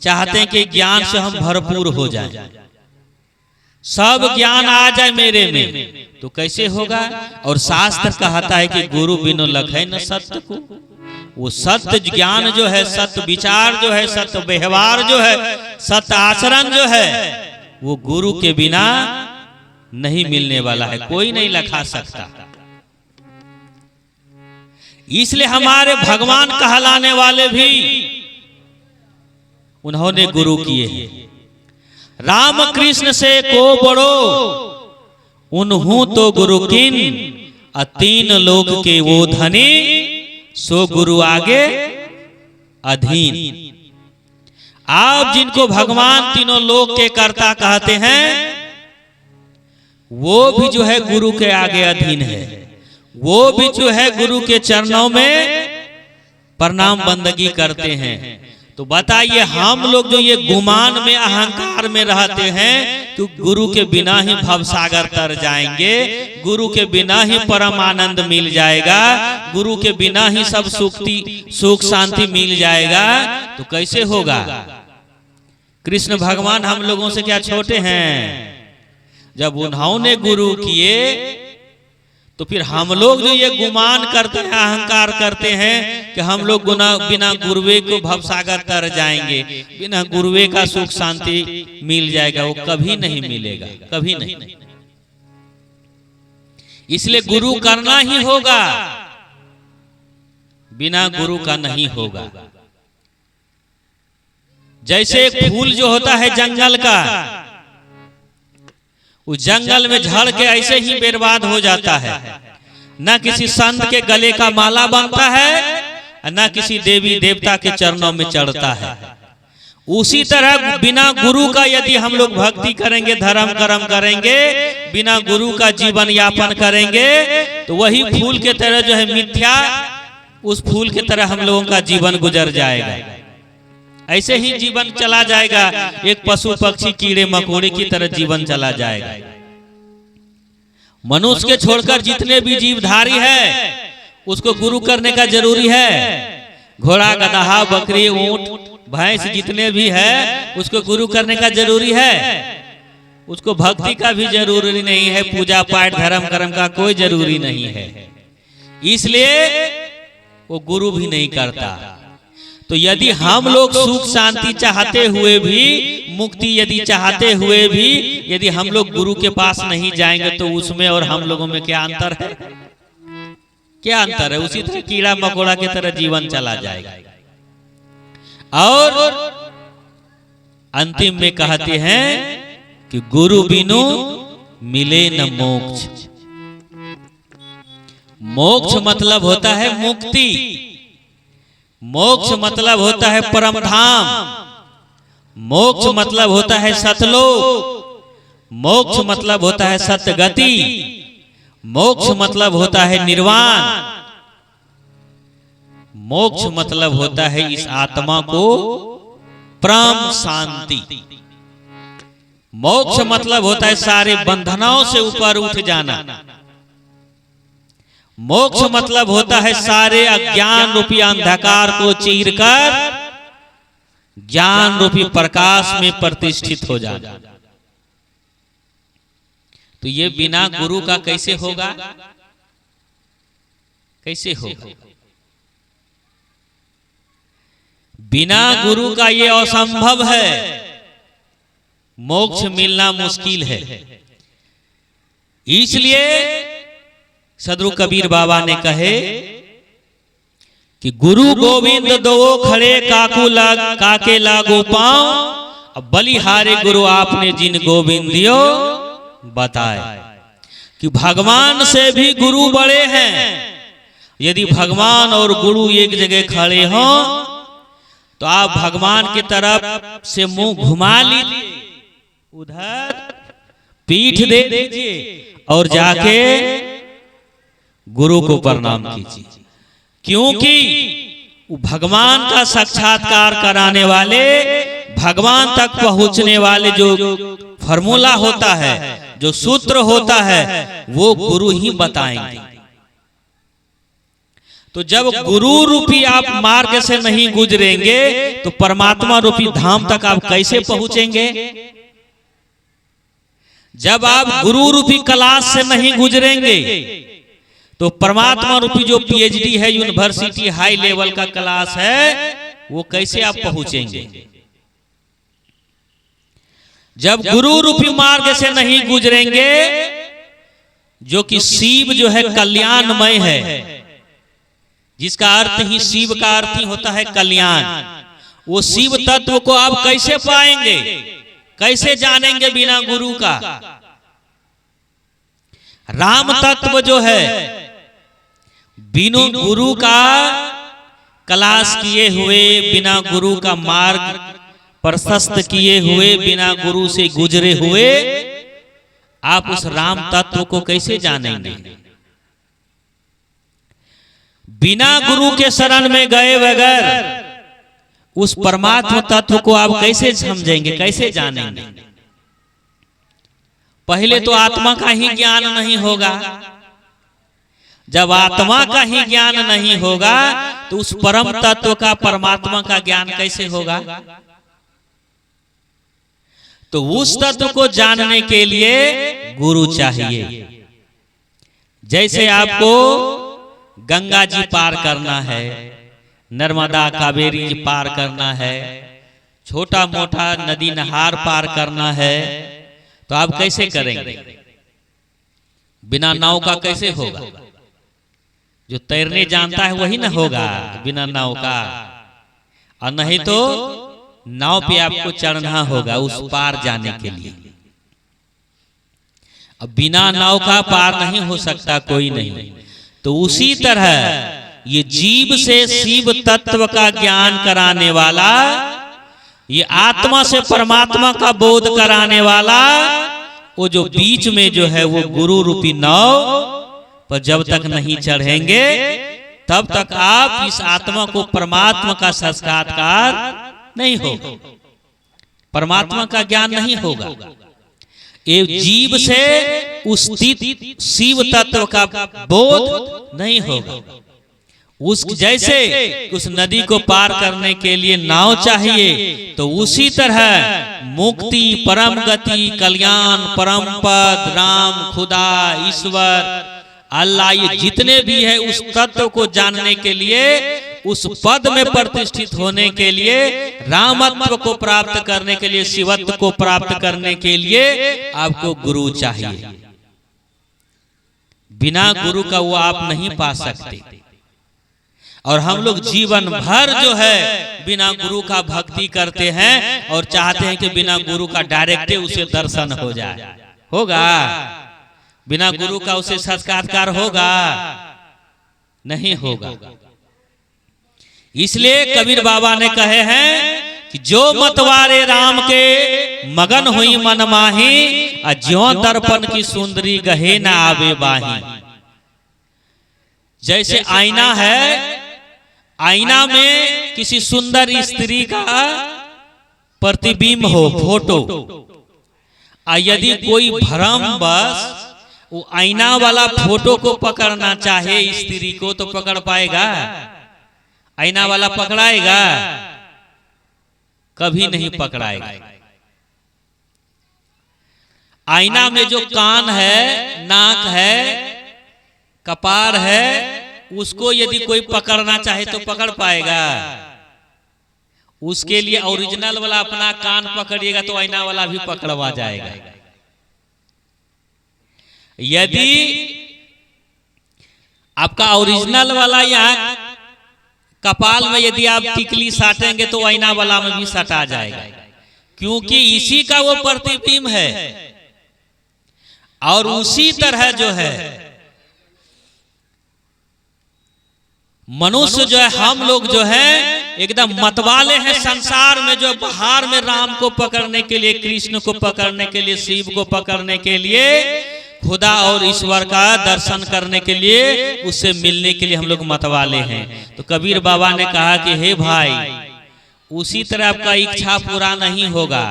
चाहते हैं कि ज्ञान से हम भरपूर हो जाएं, सब ज्ञान आ जाए मेरे में, तो कैसे होगा। और शास्त्र कहता है कि गुरु बिनु लखै न सत्य को। वो सत्य ज्ञान जो है, सत्य विचार जो है, सत्य व्यवहार जो है, सत्य आचरण जो है, वो गुरु के बिना नहीं मिलने वाला है, कोई नहीं लखा सकता। इसलिए हमारे भगवान कहलाने वाले भी उन्होंने गुरु किए हैं। राम कृष्ण से को बड़ो उन्हू तो गुरु किन, 3 लोक के वो धनी, सो गुरु आगे अधीन। आप जिनको भगवान तीनों लोक के कर्ता कहते हैं, वो भी जो है गुरु के आगे अधीन है। वो भी जो है गुरु के चरणों में प्रणाम बंदगी करते हैं। तो बताइए, हम लोग जो ये गुमान में अहंकार में रहते हैं कि गुरु के बिना ही भवसागर तर जाएंगे, गुरु के बिना ही परम आनंद मिल जाएगा, गुरु के बिना ही सब सुख शांति मिल जाएगा, तो कैसे होगा। कृष्ण भगवान हम लोगों से क्या छोटे हैं। जब उन्होंने गुरु किए, तो फिर हम लोग जो ये गुमान करते हैं, अहंकार करते हैं कि हम लोग बिना गुरुवे को भवसागर तर जाएंगे, बिना गुरुवे का सुख शांति मिल जाएगा, वो कभी नहीं मिलेगा, कभी नहीं। इसलिए गुरु करना ही होगा, बिना गुरु का नहीं होगा। जैसे एक फूल जो होता है जंगल का, उस जंगल में झड़ के ऐसे ही बर्बाद हो जाता है, न किसी संत के गले का माला बनता है, न किसी देवी देवता के चरणों में चढ़ता है। उसी तरह बिना गुरु का यदि हम लोग भक्ति करेंगे, धर्म कर्म करेंगे, बिना गुरु का जीवन यापन करेंगे, तो वही फूल के तरह जो है मिथ्या, उस फूल के तरह हम लोगों का जीवन गुजर जाएगा। ऐसे ही जीवन चला जाएगा, एक पशु पक्षी कीड़े मकोड़े की तरह जीवन चला जाएगा। मनुष्य के छोड़कर जितने भी जीवधारी है, उसको गुरु करने का जरूरी है। घोड़ा, गदहा, बकरी, ऊंट, भैंस जितने भी है, उसको गुरु करने का जरूरी है। उसको भक्ति का भी जरूरी नहीं है, पूजा पाठ धर्म कर्म का कोई जरूरी नहीं है, इसलिए वो गुरु भी नहीं करता। तो यदि हम लोग सुख शांति चाहते हुए भी, मुक्ति यदि चाहते हुए भी, यदि हम लोग गुरु के पास नहीं जाएंगे तो उसमें और हम लोगों में क्या अंतर है? क्या अंतर है? उसी तरह कीड़ा मकोड़ा की तरह जीवन चला जाएगा। और अंतिम में कहते हैं कि गुरु बिनु मिले न मोक्ष। मोक्ष मतलब होता है मुक्ति, मोक्ष मतलब होता है परम धाम, मोक्ष मतलब होता है सतलोक, मोक्ष मतलब होता है सतगति, मोक्ष मतलब होता है निर्वाण, मोक्ष मतलब होता है इस आत्मा को परम शांति। मोक्ष मतलब होता है सारे बंधनों से ऊपर उठ जाना। मोक्ष मतलब होता है सारे अज्ञान रूपी अंधकार को चीरकर ज्ञान रूपी प्रकाश में प्रतिष्ठित हो जाना। तो ये बिना गुरु का कैसे होगा? कैसे होगा? बिना गुरु का ये असंभव है, मोक्ष मिलना मुश्किल है। इसलिए सदगुरु कबीर बाबा ने कहे कि गुरु गोविंद दो खड़े काके लागो पांव, अब बलिहारे गुरु आपने जिन गोविंदियो बताए। कि भगवान से भी गुरु बड़े हैं। यदि भगवान और गुरु एक जगह खड़े हों तो आप भगवान की तरफ से मुंह घुमा लीजिए, उधर पीठ दे दीजिए और जाके गुरु को प्रणाम कीजिए। क्योंकि भगवान का साक्षात्कार कराने वाले, भगवान तक पहुंचने वाले जो फॉर्मूला होता है, जो सूत्र होता है, वो गुरु ही बताएंगे। तो जब गुरु रूपी आप मार्ग से नहीं गुजरेंगे तो परमात्मा रूपी धाम तक आप कैसे पहुंचेंगे? जब आप गुरु रूपी क्लास से नहीं गुजरेंगे तो परमात्मा रूपी जो पीएचडी है, यूनिवर्सिटी हाई लेवल का क्लास है, वो कैसे आप पहुंचेंगे? जब गुरु रूपी मार्ग से नहीं गुजरेंगे, जो कि शिव जो है कल्याणमय है, जिसका अर्थ ही शिव का अर्थ ही होता है कल्याण, वो शिव तत्व को आप कैसे पाएंगे, कैसे जानेंगे बिना गुरु का? राम तत्व जो है बिना गुरु का क्लास किए हुए, बिना गुरु का मार्ग प्रशस्त किए हुए, बिना गुरु से गुजरे हुए आप उस राम तत्व को कैसे जानेंगे? बिना गुरु के शरण में गए बगैर उस परमात्मा तत्व को आप कैसे समझेंगे, कैसे जानेंगे? पहले तो आत्मा का ही ज्ञान नहीं होगा। जब आत्मा का ही ज्ञान नहीं होगा तो उस परम तत्व का, परमात्मा का ज्ञान कैसे होगा? तो उस तत्व को जानने के लिए गुरु चाहिए। जैसे आपको गंगा जी पार करना है, नर्मदा कावेरी जी पार करना है, छोटा मोटा नदी नहार पार करना है, तो आप कैसे करेंगे? बिना नाव का कैसे होगा? जो तैरने जानता है वही ना होगा बिना नाव का, और नहीं तो नाव पे आपको चढ़ना होगा उस पार जाने के लिए। अब बिना नाव का पार नहीं हो सकता कोई नहीं। तो उसी तरह ये जीव से शिव तत्व का ज्ञान कराने वाला, ये आत्मा से परमात्मा का बोध कराने वाला, वो जो बीच में जो है वो गुरु रूपी नाव पर जब तक नहीं चढ़ेंगे तब तक आप इस आत्मा को परमात्मा का साक्षात्कार नहीं होगा, परमात्मा का ज्ञान नहीं होगा। ये जीव से उस शिव तत्व का बोध नहीं होगा। उस जैसे उस नदी को पार करने के लिए नाव चाहिए, तो उसी तरह मुक्ति, परम गति, कल्याण, परम पद, राम, खुदा, ईश्वर, अल्लाह, ये जितने भी है उस तत्व को जानने के लिए उस पद में प्रतिष्ठित होने के लिए, रामत्व को प्राप्त करने के लिए, शिवत्व को प्राप्त करने के लिए आपको गुरु चाहिए। बिना गुरु का वो आप नहीं पा सकते। और हम लोग जीवन भर जो है बिना गुरु का भक्ति करते हैं और चाहते हैं कि बिना गुरु का डायरेक्ट उसे दर्शन हो जाए। होगा? बिना गुरु का उसे साक्षात्कार होगा? नहीं होगा। इसलिए कबीर बाबा ने कहे हैं कि जो मतवारे राम के मगन हुई मन माही, ज्यों दर्पण की सुंदरी गहे न आवे बाही। जैसे आईना है, आईना में किसी सुंदर स्त्री का प्रतिबिंब हो, फोटो, यदि कोई भ्रमवश वो आईना वाला फोटो को पकड़ना चाहे स्त्री को, तो पकड़ पाएगा? आईना वाला पकड़ाएगा? कभी नहीं पकड़ाएगा। आईना में जो कान है, नाक है, कपार है, उसको यदि कोई पकड़ना चाहे तो पकड़ पाएगा? उसके लिए ओरिजिनल वाला अपना कान पकड़िएगा तो आईना वाला भी पकड़वा जाएगा। यदि आपका ओरिजिनल वाला यहाँ कपाल में यदि आप टिकली साटेंगे तो आईना वाला में भी सटा जाएगा, क्योंकि इसी का वो प्रतिबिंब है। और उसी तरह जो है मनुष्य जो है, हम लोग जो है एकदम मतवाले हैं संसार में, जो बाहर में राम को पकड़ने के लिए, कृष्ण को पकड़ने के लिए, शिव को पकड़ने के लिए, खुदा और ईश्वर का दर्शन करने के लिए, उससे मिलने के लिए हम लोग मतवाले हैं। तो कबीर बाबा ने कहा कि हे भाई, उसी तरह आपका इच्छा पूरा नहीं होगा।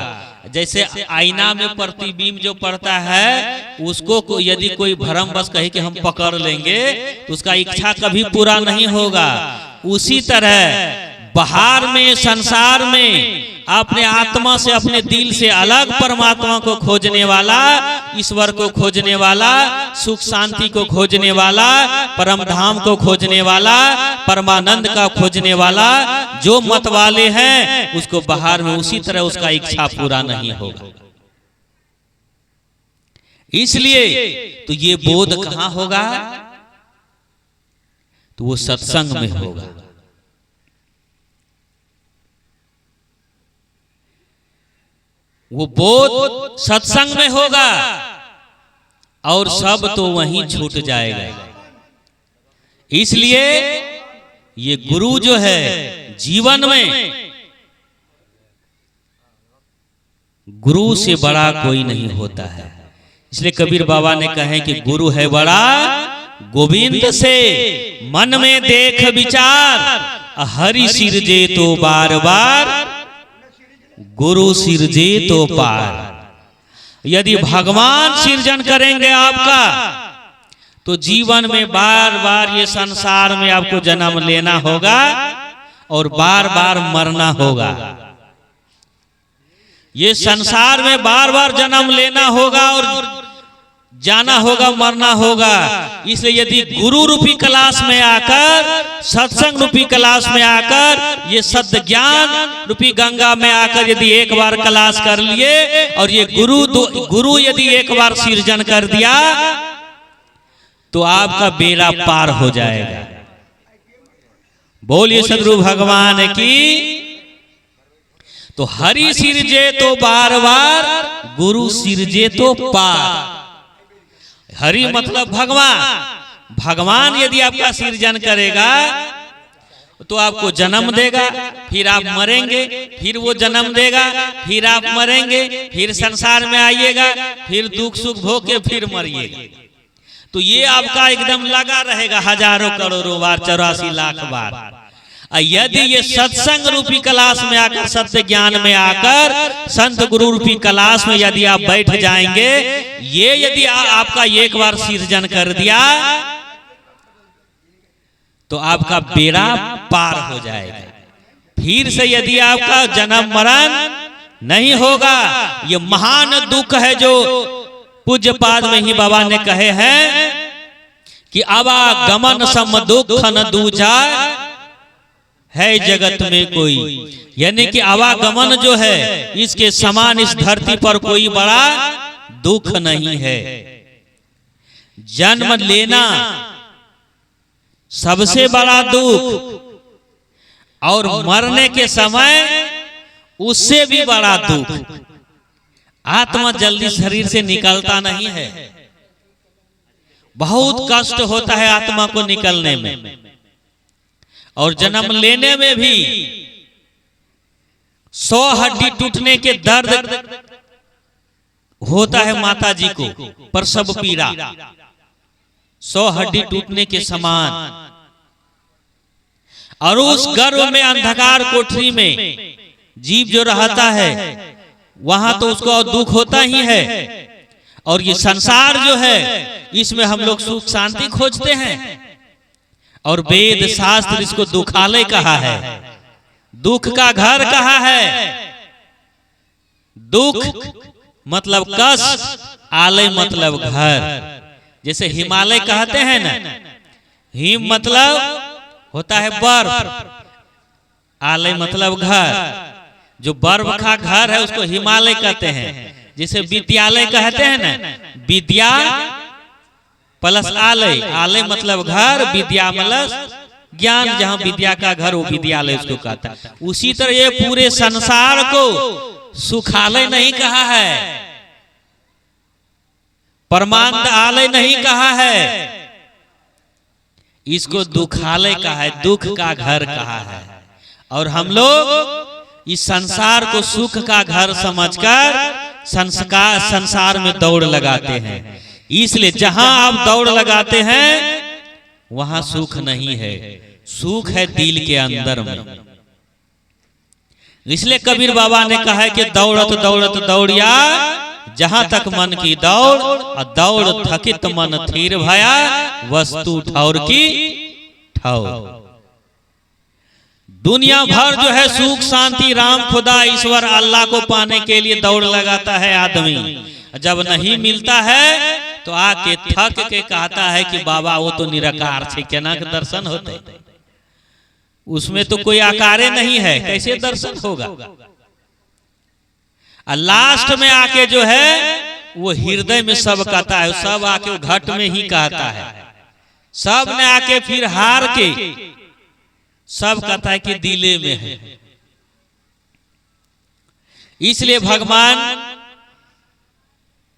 जैसे आईना में प्रतिबिंब जो पड़ता है, उसको यदि कोई भ्रमवश कहे कि हम पकड़ लेंगे तो उसका इच्छा कभी पूरा नहीं होगा। उसी तरह बाहर में, संसार में अपने आत्मा से, अपने दिल से अलग परमात्मा को खोजने वाला, ईश्वर को खोजने वाला, सुख शांति को खोजने वाला, परम धाम को खोजने वाला, परमानंद का खोजने वाला जो मत वाले हैं, उसको बाहर में उसी तरह उसका इच्छा पूरा नहीं होगा। इसलिए तो ये बोध कहां होगा? तो वो सत्संग में होगा। वो बोध सत्संग में होगा और सब तो वहीं छूट जाएगा। इसलिए ये गुरु जो है जीवन में, गुरु से बड़ा कोई नहीं होता है। इसलिए कबीर बाबा ने कहे कि गुरु है बड़ा गोविंद से मन में देख विचार, हरि सिरजे तो बार बार, गुरु सिरजे तो पार। यदि भगवान सृजन करेंगे आपका, तो जीवन में बार बार ये संसार में आपको जन्म लेना होगा और बार बार मरना होगा। ये संसार में बार बार जन्म लेना होगा और जाना होगा, मरना होगा। इसलिए यदि गुरु रूपी क्लास में आकर, सत्संग रूपी क्लास में आकर, ये सत्य ज्ञान रूपी गंगा में आकर यदि एक बार क्लास कर लिए और ये गुरु यदि एक बार सृजन कर दिया, तो आपका बेड़ा पार हो जाएगा। बोलिए सदगुरु भगवान की। तो हरि सिरजे तो बार बार, गुरु सिरजे तो पार। हरि मतलब भगवान। भगवान यदि आपका सृजन करेगा तो आपको जन्म देगा, फिर आप मरेंगे, फिर वो जन्म देगा, फिर आप मरेंगे, फिर संसार में आइएगा, फिर दुख सुख भोग के फिर मरिएगा। तो ये आपका एकदम लगा रहेगा हजारों करोड़ों बार, 84 लाख बार। यदि ये सत्संग रूपी क्लास में आकर, सत्य ज्ञान में आकर, संत गुरु रूपी क्लास में यदि आप बैठ जाएंगे, ये यदि आपका एक बार सृजन कर दिया तो आपका बेड़ा पार हो जाएगा। फिर से यदि आपका जन्म मरण नहीं होगा। ये महान दुख है जो पूज्य पाद में ही बाबा ने कहे हैं कि आवागमन सम दुख न दूजा, है जगत में कोई, यानी कि आवागमन जो है इसके समान इस धरती पर कोई बड़ा दुख नहीं है। जन्म लेना सबसे बड़ा दुख और मरने के समय उससे भी बड़ा दुख। आत्मा जल्दी शरीर से निकलता नहीं है, बहुत कष्ट होता है आत्मा को निकलने में, और जन्म लेने में भी 100 हड्डी टूटने के दर्द होता है माता जी को, प्रसव पीड़ा 100 हड्डी टूटने के समान। और उस गर्भ में अंधकार कोठरी में जीव जो रहता है वहां तो उसको दुख होता ही है। और ये संसार जो है इसमें हम लोग सुख शांति खोजते हैं, और वेद शास्त्र इसको दुखालय कहा है, दुख का घर कहा है। दुख मतलब कष्ट, आलय मतलब घर। जैसे हिमालय कहते हैं ना, हिम मतलब होता है बर्फ, आलय मतलब घर। जो बर्फ का घर है उसको हिमालय कहते हैं। जैसे विद्यालय कहते हैं ना, विद्या प्लस आलय, आलय मतलब घर, विद्या मतलब ज्ञान, जहां विद्या का घर वो विद्यालय उसको कहता है। उसी तरह ये पूरे संसार को सुखालय नहीं कहा है, परमानंद आलय नहीं कहा है, इसको दुखालय कहा है, दुख का घर कहा है। और हम लोग इस संसार को सुख का घर समझकर संसार में दौड़ लगाते हैं। इसलिए जहां आप दौड़ लगाते हैं वहां सुख नहीं है, सुख है दिल के अंदर में। इसलिए कबीर बाबा ने कहा है कि दौड़त दौड़त दौड़िया जहां तक मन की दौड़, और दौड़ थकित मन थीर भया वस्तु ठौर की ठौर। दुनिया भर जो है सुख शांति राम खुदा ईश्वर अल्लाह को पाने के लिए दौड़ लगाता है आदमी। जब नहीं मिलता है तो आके थक के कहता है कि बाबा वो तो निराकार छे, केना के दर्शन होते, उसमें तो कोई आकारे नहीं है, कैसे दर्शन होगा। लास्ट में आके जो है वो हृदय में सब कहता है, सब आके वो घट में ही कहता है। सब ने आके फिर हार के सब कहता है कि दिले में है। इसलिए भगवान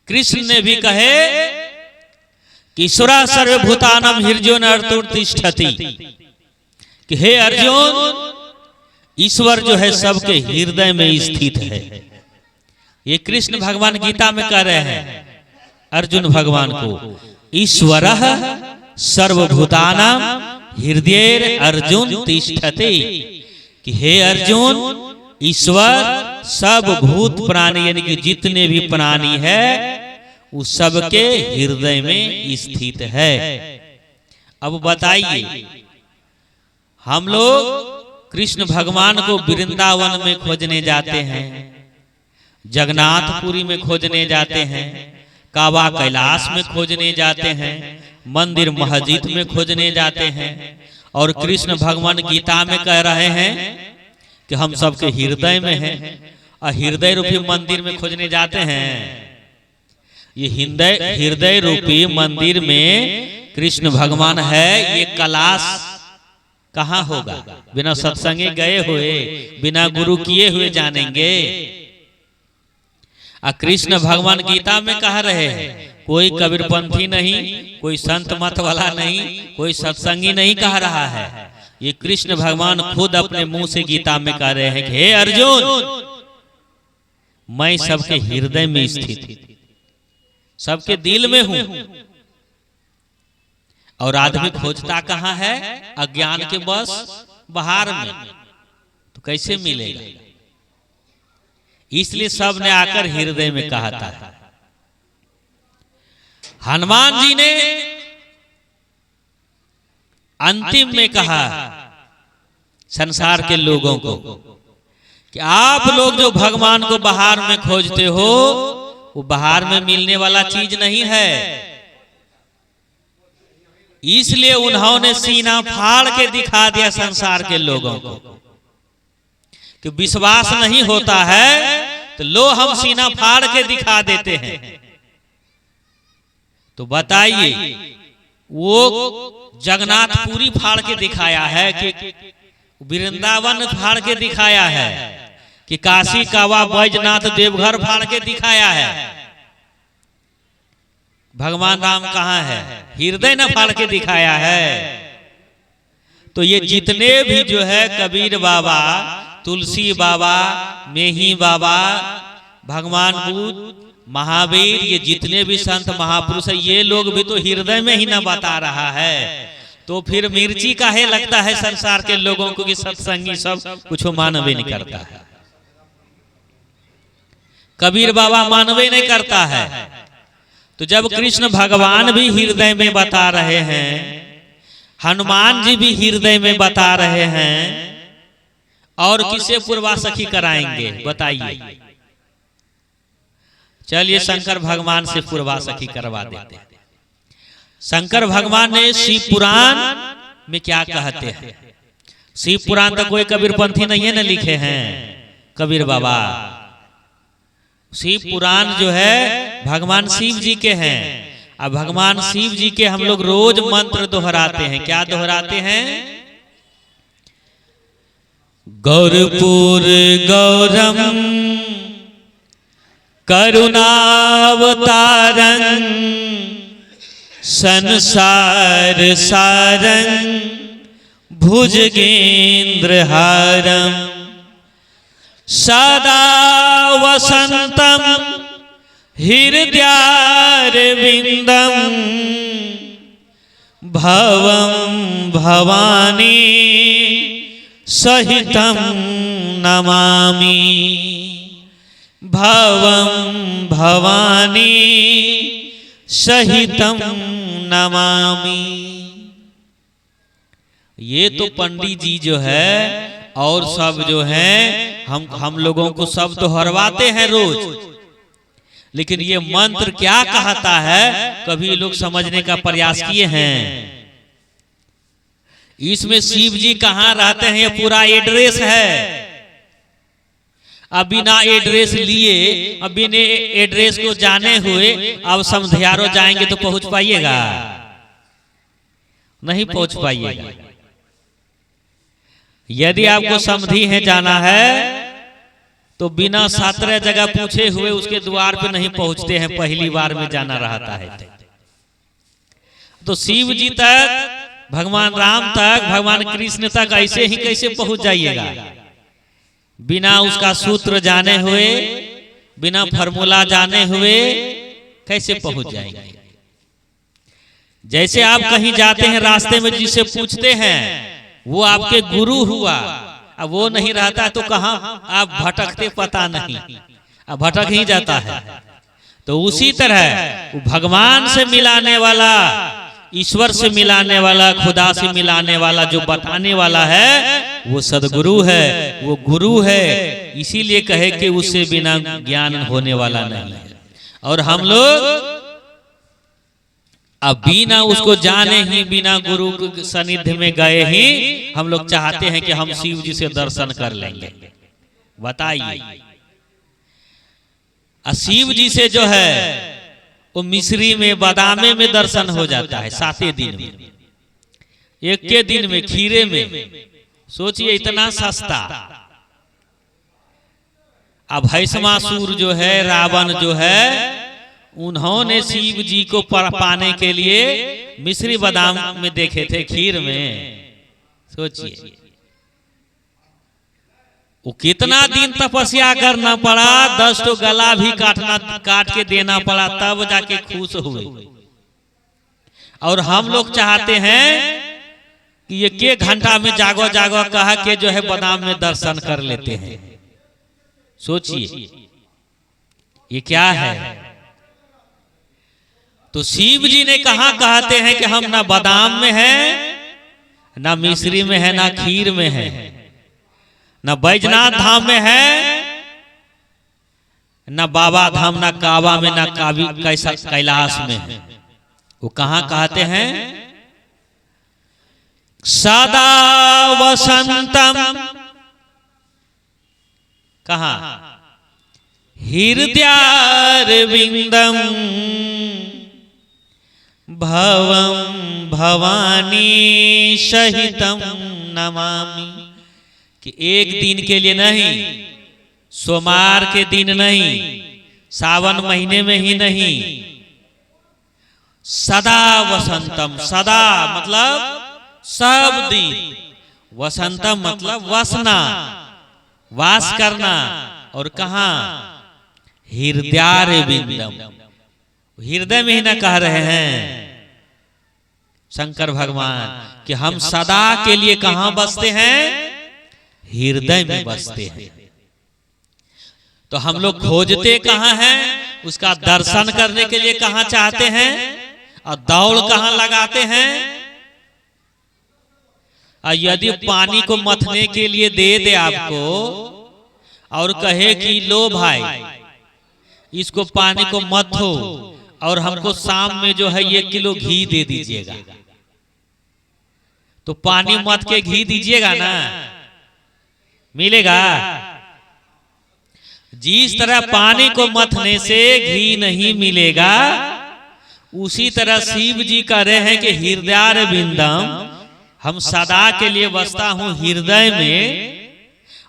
कृष्ण ने भी कहे कि ईश्वरा सर्वभूतानां हृदयोर्तिष्ठति, कि हे अर्जुन ईश्वर जो है सबके हृदय में स्थित है। ये कृष्ण भगवान गीता में कह रहे हैं अर्जुन भगवान को, ईश्वरः सर्वभूतानां हृदय अर्जुन तिष्ठति, कि हे अर्जुन ईश्वर सब भूत प्राणी यानी कि जितने भी प्राणी है उस सबके हृदय में स्थित है। अब बताइए, हम लोग कृष्ण भगवान को वृंदावन में खोजने जाते हैं, जगन्नाथपुरी में खोजने जाते हैं, काबा कैलाश में खोजने जाते हैं, मंदिर मस्जिद में खोजने जाते हैं, और कृष्ण भगवान गीता में कह रहे हैं कि हम सबके हृदय में हैं, और हृदय रूपी मंदिर में खोजने जाते हैं। ये हृदय रूपी मंदिर में कृष्ण भगवान है, ये कैलाश कहाँ होगा? बिना सत्संगे गए हुए, बिना गुरु किए हुए जानेंगे। कृष्ण भगवान गीता में कह रहे हैं कोई कबीरपंथी नहीं, कोई संत मत वाला नहीं, कोई सत्संगी नहीं कह रहा है। ये कृष्ण भगवान खुद अपने मुंह से गीता में कह रहे हैं कि हे अर्जुन मैं सबके हृदय में स्थित, सबके दिल में हूं। और आदमी खोजता कहां है? अज्ञान के बस बाहर में, तो कैसे मिलेगा? इसलिए सब ने आकर हृदय में कहा था। हनुमान जी ने अंतिम में कहा संसार के लोगों को कि आप लोग जो भगवान को बाहर में खोजते हो वो बाहर में मिलने वाला चीज नहीं है। इसलिए उन्होंने सीना फाड़ के दिखा दिया संसार के लोगों को कि विश्वास नहीं होता है तो लो हम सीना फाड़ के दिखा देते हैं। तो बताइए, वो जगन्नाथपुरी फाड़ के दिखाया है कि वृंदावन फाड़ के दिखाया है कि काशी कावा बैजनाथ देवघर फाड़ के दिखाया है। भगवान राम कहाँ है? हृदय न फाड़ के दिखाया है। तो ये जितने भी जो है कबीर बाबा, तुलसी बाबा, मेही बाबा, भगवान बुद्ध, महावीर, ये जितने भी संत महापुरुष है, ये लोग भी तो हृदय में ही न बता रहा है। तो फिर मिर्ची काहे लगता है संसार के लोगों को कि सत्संगी सब कुछ मानवे नहीं करता है। कबीर बाबा मानवे नहीं करता है। तो जब कृष्ण भगवान भी हृदय में बता रहे हैं, हनुमान जी भी हृदय में बता रहे हैं, और किसे पूर्वा सखी कराएंगे बताइए? चलिए शंकर भगवान से पूर्वा सखी करवा देते हैं। शंकर भगवान ने शिव पुराण में क्या कहते हैं? शिव पुराण तो कोई कबीरपंथी नहीं है ना लिखे हैं कबीर बाबा। शिव पुराण जो है भगवान शिव जी के हैं। अब भगवान शिव जी के हम लोग रोज मंत्र दोहराते हैं। क्या दोहराते हैं? गौरपुर गौरम करुणावतारं संसार सारं भुजगेंद्रहारं सदा वसंतम हृदयारविंदम भवं भवानी सहितं नमामि। भवं भवानी सहितं नमामि। ये तो पंडित जी जो है और सब जो है हम लोगों को सब दोहरवाते हैं रोज, लेकिन ये मंत्र क्या कहता है कभी लोग समझने का प्रयास किए हैं? इसमें शिव जी कहाँ रहते हैं ये पूरा एड्रेस है। अब बिना एड्रेस लिए, अब बिना एड्रेस को जाने हुए अब समधियारो जाएंगे तो पहुंच पाइएगा? नहीं पहुंच पाइएगा। यदि आपको समधी है जाना है तो बिना 17 जगह पूछे हुए उसके द्वार पे नहीं पहुंचते हैं, पहली बार में जाना रहता है। तो शिव जी तक, भगवान राम तक, भगवान कृष्ण तक ऐसे ही कैसे पहुंच जाइएगा? बिना उसका सूत्र जाने हुए, बिना फॉर्मूला जाने हुए कैसे पहुंच जाएंगे? जैसे आप कहीं जाते हैं रास्ते में जिससे पूछते हैं वो आपके गुरु हुआ, अब वो नहीं रहता तो कहाँ आप भटकते पता नहीं, अब भटक ही जाता है। तो उसी तरह भगवान से मिलाने वाला, ईश्वर से मिलाने वाला, खुदा से मिलाने वाला, जो बताने वाला है वो सदगुरु है, वो गुरु है। इसीलिए कहे कि उससे बिना ज्ञान होने वाला नहीं है। और हम लोग अब बिना उसको जाने ही, बिना गुरु के सानिध्य में गए ही हम लोग चाहते हैं कि हम शिव जी से दर्शन कर लेंगे। बताइए, शिव जी से जो है वो मिश्री में, बादामे में दर्शन हो जाता है 7 दिन में, 1 दिन में, खीरे में। सोचिए इतना सस्ता। अब भैसमासुर जो है, रावण जो है, उन्होंने शिव जी को पाने के लिए मिश्री बादाम में देखे थे, खीर में। सोचिए वो कितना दिन तपस्या करना पड़ा, 10 तो गला भी काट के देना पड़ा, तब जाके खुश हुए। और हम लोग चाहते हैं कि ये के घंटा में जागो जागो कहा के जो है बादाम में दर्शन कर लेते हैं। सोचिए ये क्या है? तो शिव जी ने कहा कहते हैं कि हम ना बादाम में हैं, ना मिश्री में है, ना खीर में है, ना बैजनाथ धाम में है, ना बाबा धाम, ना काबा में, ना कैलाश में है। वो कहाँ कहते हैं? सदा वसंतम, कहा हृदयारविंदम भवम भवानी सहितम नमामि। कि एक दिन के लिए नहीं, सोमवार के दिन नहीं, सावन महीने में ही नहीं, सदा वसंतम, सदा मतलब सब दिन, वसंतम मतलब वसना, वास करना, और कहां हृदयारविंदम, हृदय में ही ना कह रहे हैं शंकर भगवान कि हम सदा के लिए कहां बसते हैं, हृदय में बसते हैं। तो हम लोग खोजते कहां हैं, उसका दर्शन करने के लिए कहां चाहते हैं, और दौड़ कहां लगाते हैं। और यदि पानी को मथने के लिए दे आपको और कहे कि लो भाई इसको पानी को मथो और हमको शाम में जो है 1 किलो घी दे दीजिएगा, तो पानी मथ के घी दीजिएगा ना, मिलेगा। जिस तरह पानी को मथने से घी नहीं मिलेगा, उसी तरह शिव जी कह रहे हैं कि हृदयारविंदम, हम सदा के लिए बसता हूं हृदय में,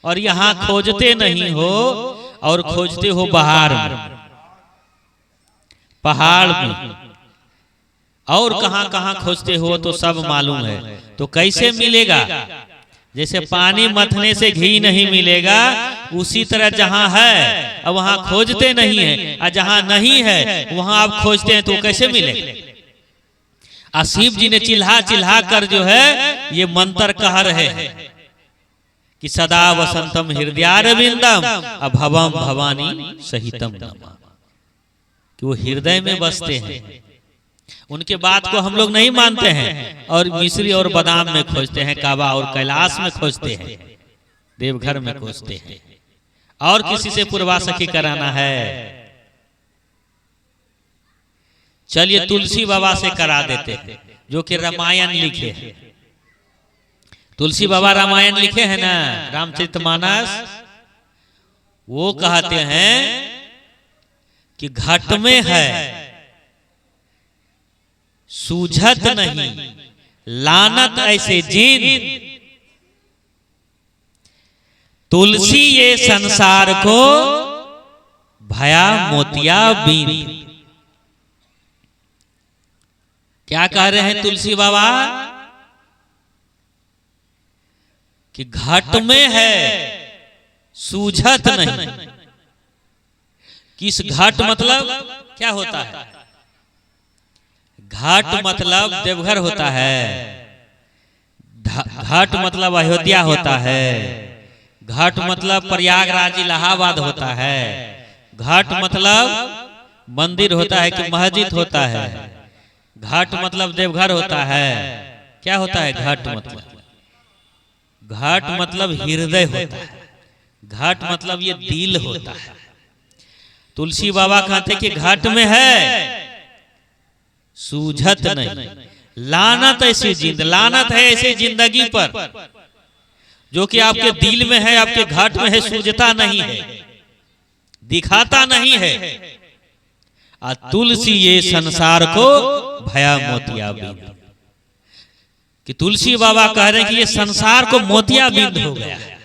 और यहां खोजते नहीं हो, और खोजते हो बाहर में, पहाड़ में, और कहां कहां खोजते हो तो सब मालूम है। तो कैसे मिलेगा, जैसे पानी मथने से घी नहीं मिलेगा, उसी तरह जहां है अब वहां खोजते नहीं है, और जहां नहीं है वहां आप खोजते हैं, तो कैसे मिलेगा। और शिव जी ने चिल्हा चिल्हा कर जो है ये मंत्र कह रहे हैं कि सदा वसंतम हृदयारविंदम भवम भवानी सहितम नमा, कि वो हृदय में बसते हैं। उनके बात को हम लोग नहीं मानते हैं, और मिश्री और बादाम में खोजते हैं, काबा और कैलाश में खोजते हैं, देवघर में खोजते हैं, और किसी से पूर्वासखी कराना है। चलिए तुलसी बाबा से करा देते हैं, जो कि रामायण लिखे हैं। तुलसी बाबा रामायण लिखे हैं ना, रामचरितमानस। वो कहते हैं कि घट में है सूझत नहीं लानत ऐसे जिन, तुलसी ये संसार को भया मोतिया बीन। क्या कह रहे हैं तुलसी बाबा, कि घट में है सूझत नहीं। किस घट मतलब क्या होता है, घाट मतलब देवघर होता है, घाट मतलब अयोध्या होता है, घाट मतलब प्रयागराज इलाहाबाद होता है, घाट मतलब मंदिर होता है कि मस्जिद होता है, घाट मतलब देवघर होता है। क्या होता है घाट मतलब, घाट मतलब हृदय होता है, घाट मतलब ये दिल होता है। तुलसी बाबा कहते कि घाट में है सूझत नहीं लानत ऐसी जिंद, लानत है ऐसे जिंदगी पर जो कि आपके दिल में है, आपके घाट में है, सूझता नहीं है, दिखाता नहीं है। और तुलसी ये संसार को भया मोतिया बीन, कि तुलसी बाबा कह रहे हैं कि ये संसार को मोतिया बीन हो गया है,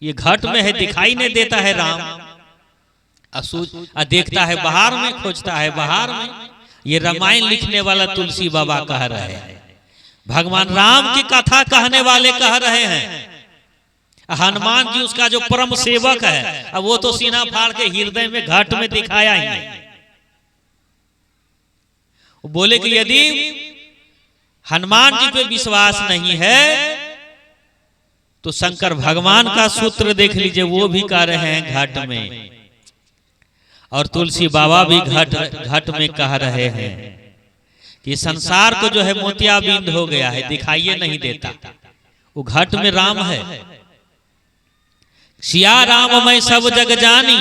ये घाट में है, दिखाई नहीं देता है राम, देखता है बाहर में, खोजता है बाहर में। ये रामायण लिखने वाला तुलसी बाबा कह रहे हैं, भगवान राम की कथा कहने वाले कह रहे हैं। हनुमान जी उसका जो परम सेवक है, अब वो तो सीना फाड़ के हृदय में घाट में दिखाया ही नहीं। वो बोले कि यदि हनुमान जी पे विश्वास नहीं है तो शंकर भगवान का सूत्र देख लीजिए, वो भी कह रहे हैं घाट में, और तुलसी बाबा भी घाट में कह रहे हैं कि संसार को जो है मोतियाबिंद हो गया है, दिखाइए नहीं देता। वो घाट में राम है, सिया राम मैं सब जग जानी,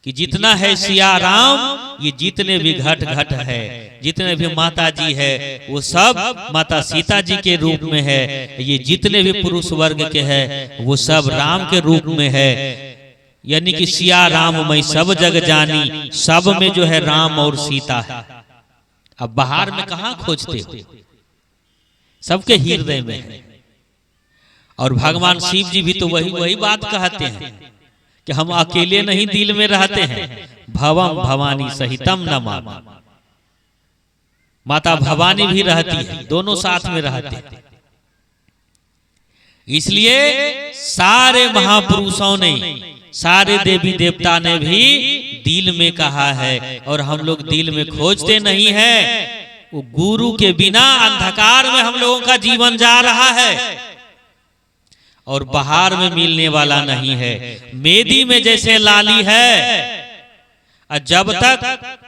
कि जितना है सिया राम, ये जितने भी घट घट है, जितने भी माता जी है वो सब माता सीता जी के रूप में है। ये जितने भी पुरुष वर्ग के हैं वो सब राम के रूप में है। यानी कि सिया राम मैं सब जग जानी, सब में जो है राम और सीता है। अब बाहर में कहाँ खोजते हो, सबके हृदय में है। और भगवान शिव जी भी तो वही बात कहते हैं कि हम अकेले नहीं दिल में रहते हैं, भवम भवानी सहितम नमामि। माता भवानी भी रहती है, दोनों साथ में रहते हैं। इसलिए सारे महापुरुषों ने, सारे देवी देवता ने भी दिल में कहा है, और हम लोग दिल में खोजते नहीं है। वो गुरु के बिना अंधकार में हम लोगों का जीवन जा रहा है, और बाहर में मिलने वाला नहीं है। मेदी में जैसे लाली है, जब तक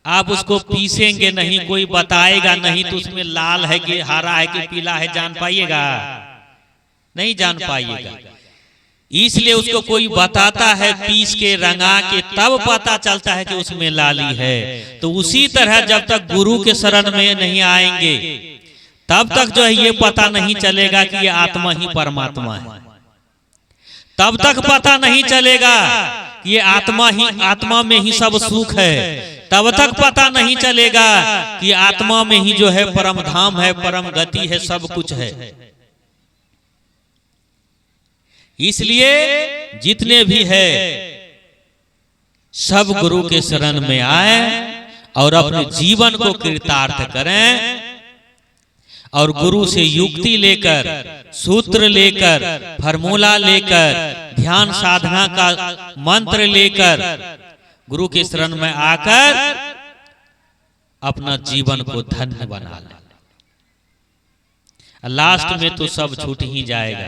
आप उसको पीसेंगे नहीं, कोई बताएगा नहीं तो उसमें लाल है कि हरा है कि पीला है जान पाइएगा? नहीं जान पाइएगा। इसलिए उसको कोई बताता है पीस के रंगा के, तब पता चलता है कि उसमें लाली है। तो उसी तरह जब तक गुरु के शरण में नहीं आएंगे तब तक जो है ये पता नहीं चलेगा कि ये आत्मा ही परमात्मा है। तब तक पता नहीं चलेगा कि ये आत्मा में ही सब सुख है। तब तक पता नहीं चलेगा कि आत्मा में ही जो है परम धाम है, परम गति है, सब कुछ है। इसलिए जितने भी है सब गुरु के शरण में आए और अपने जीवन को कृतार्थ करें, और गुरु से युक्ति लेकर, सूत्र लेकर, फार्मूला लेकर, ध्यान साधना का मंत्र लेकर गुरु के शरण में आकर अपना जीवन को धन्य बना लें। लास्ट में तो सब छूट ही जाएगा।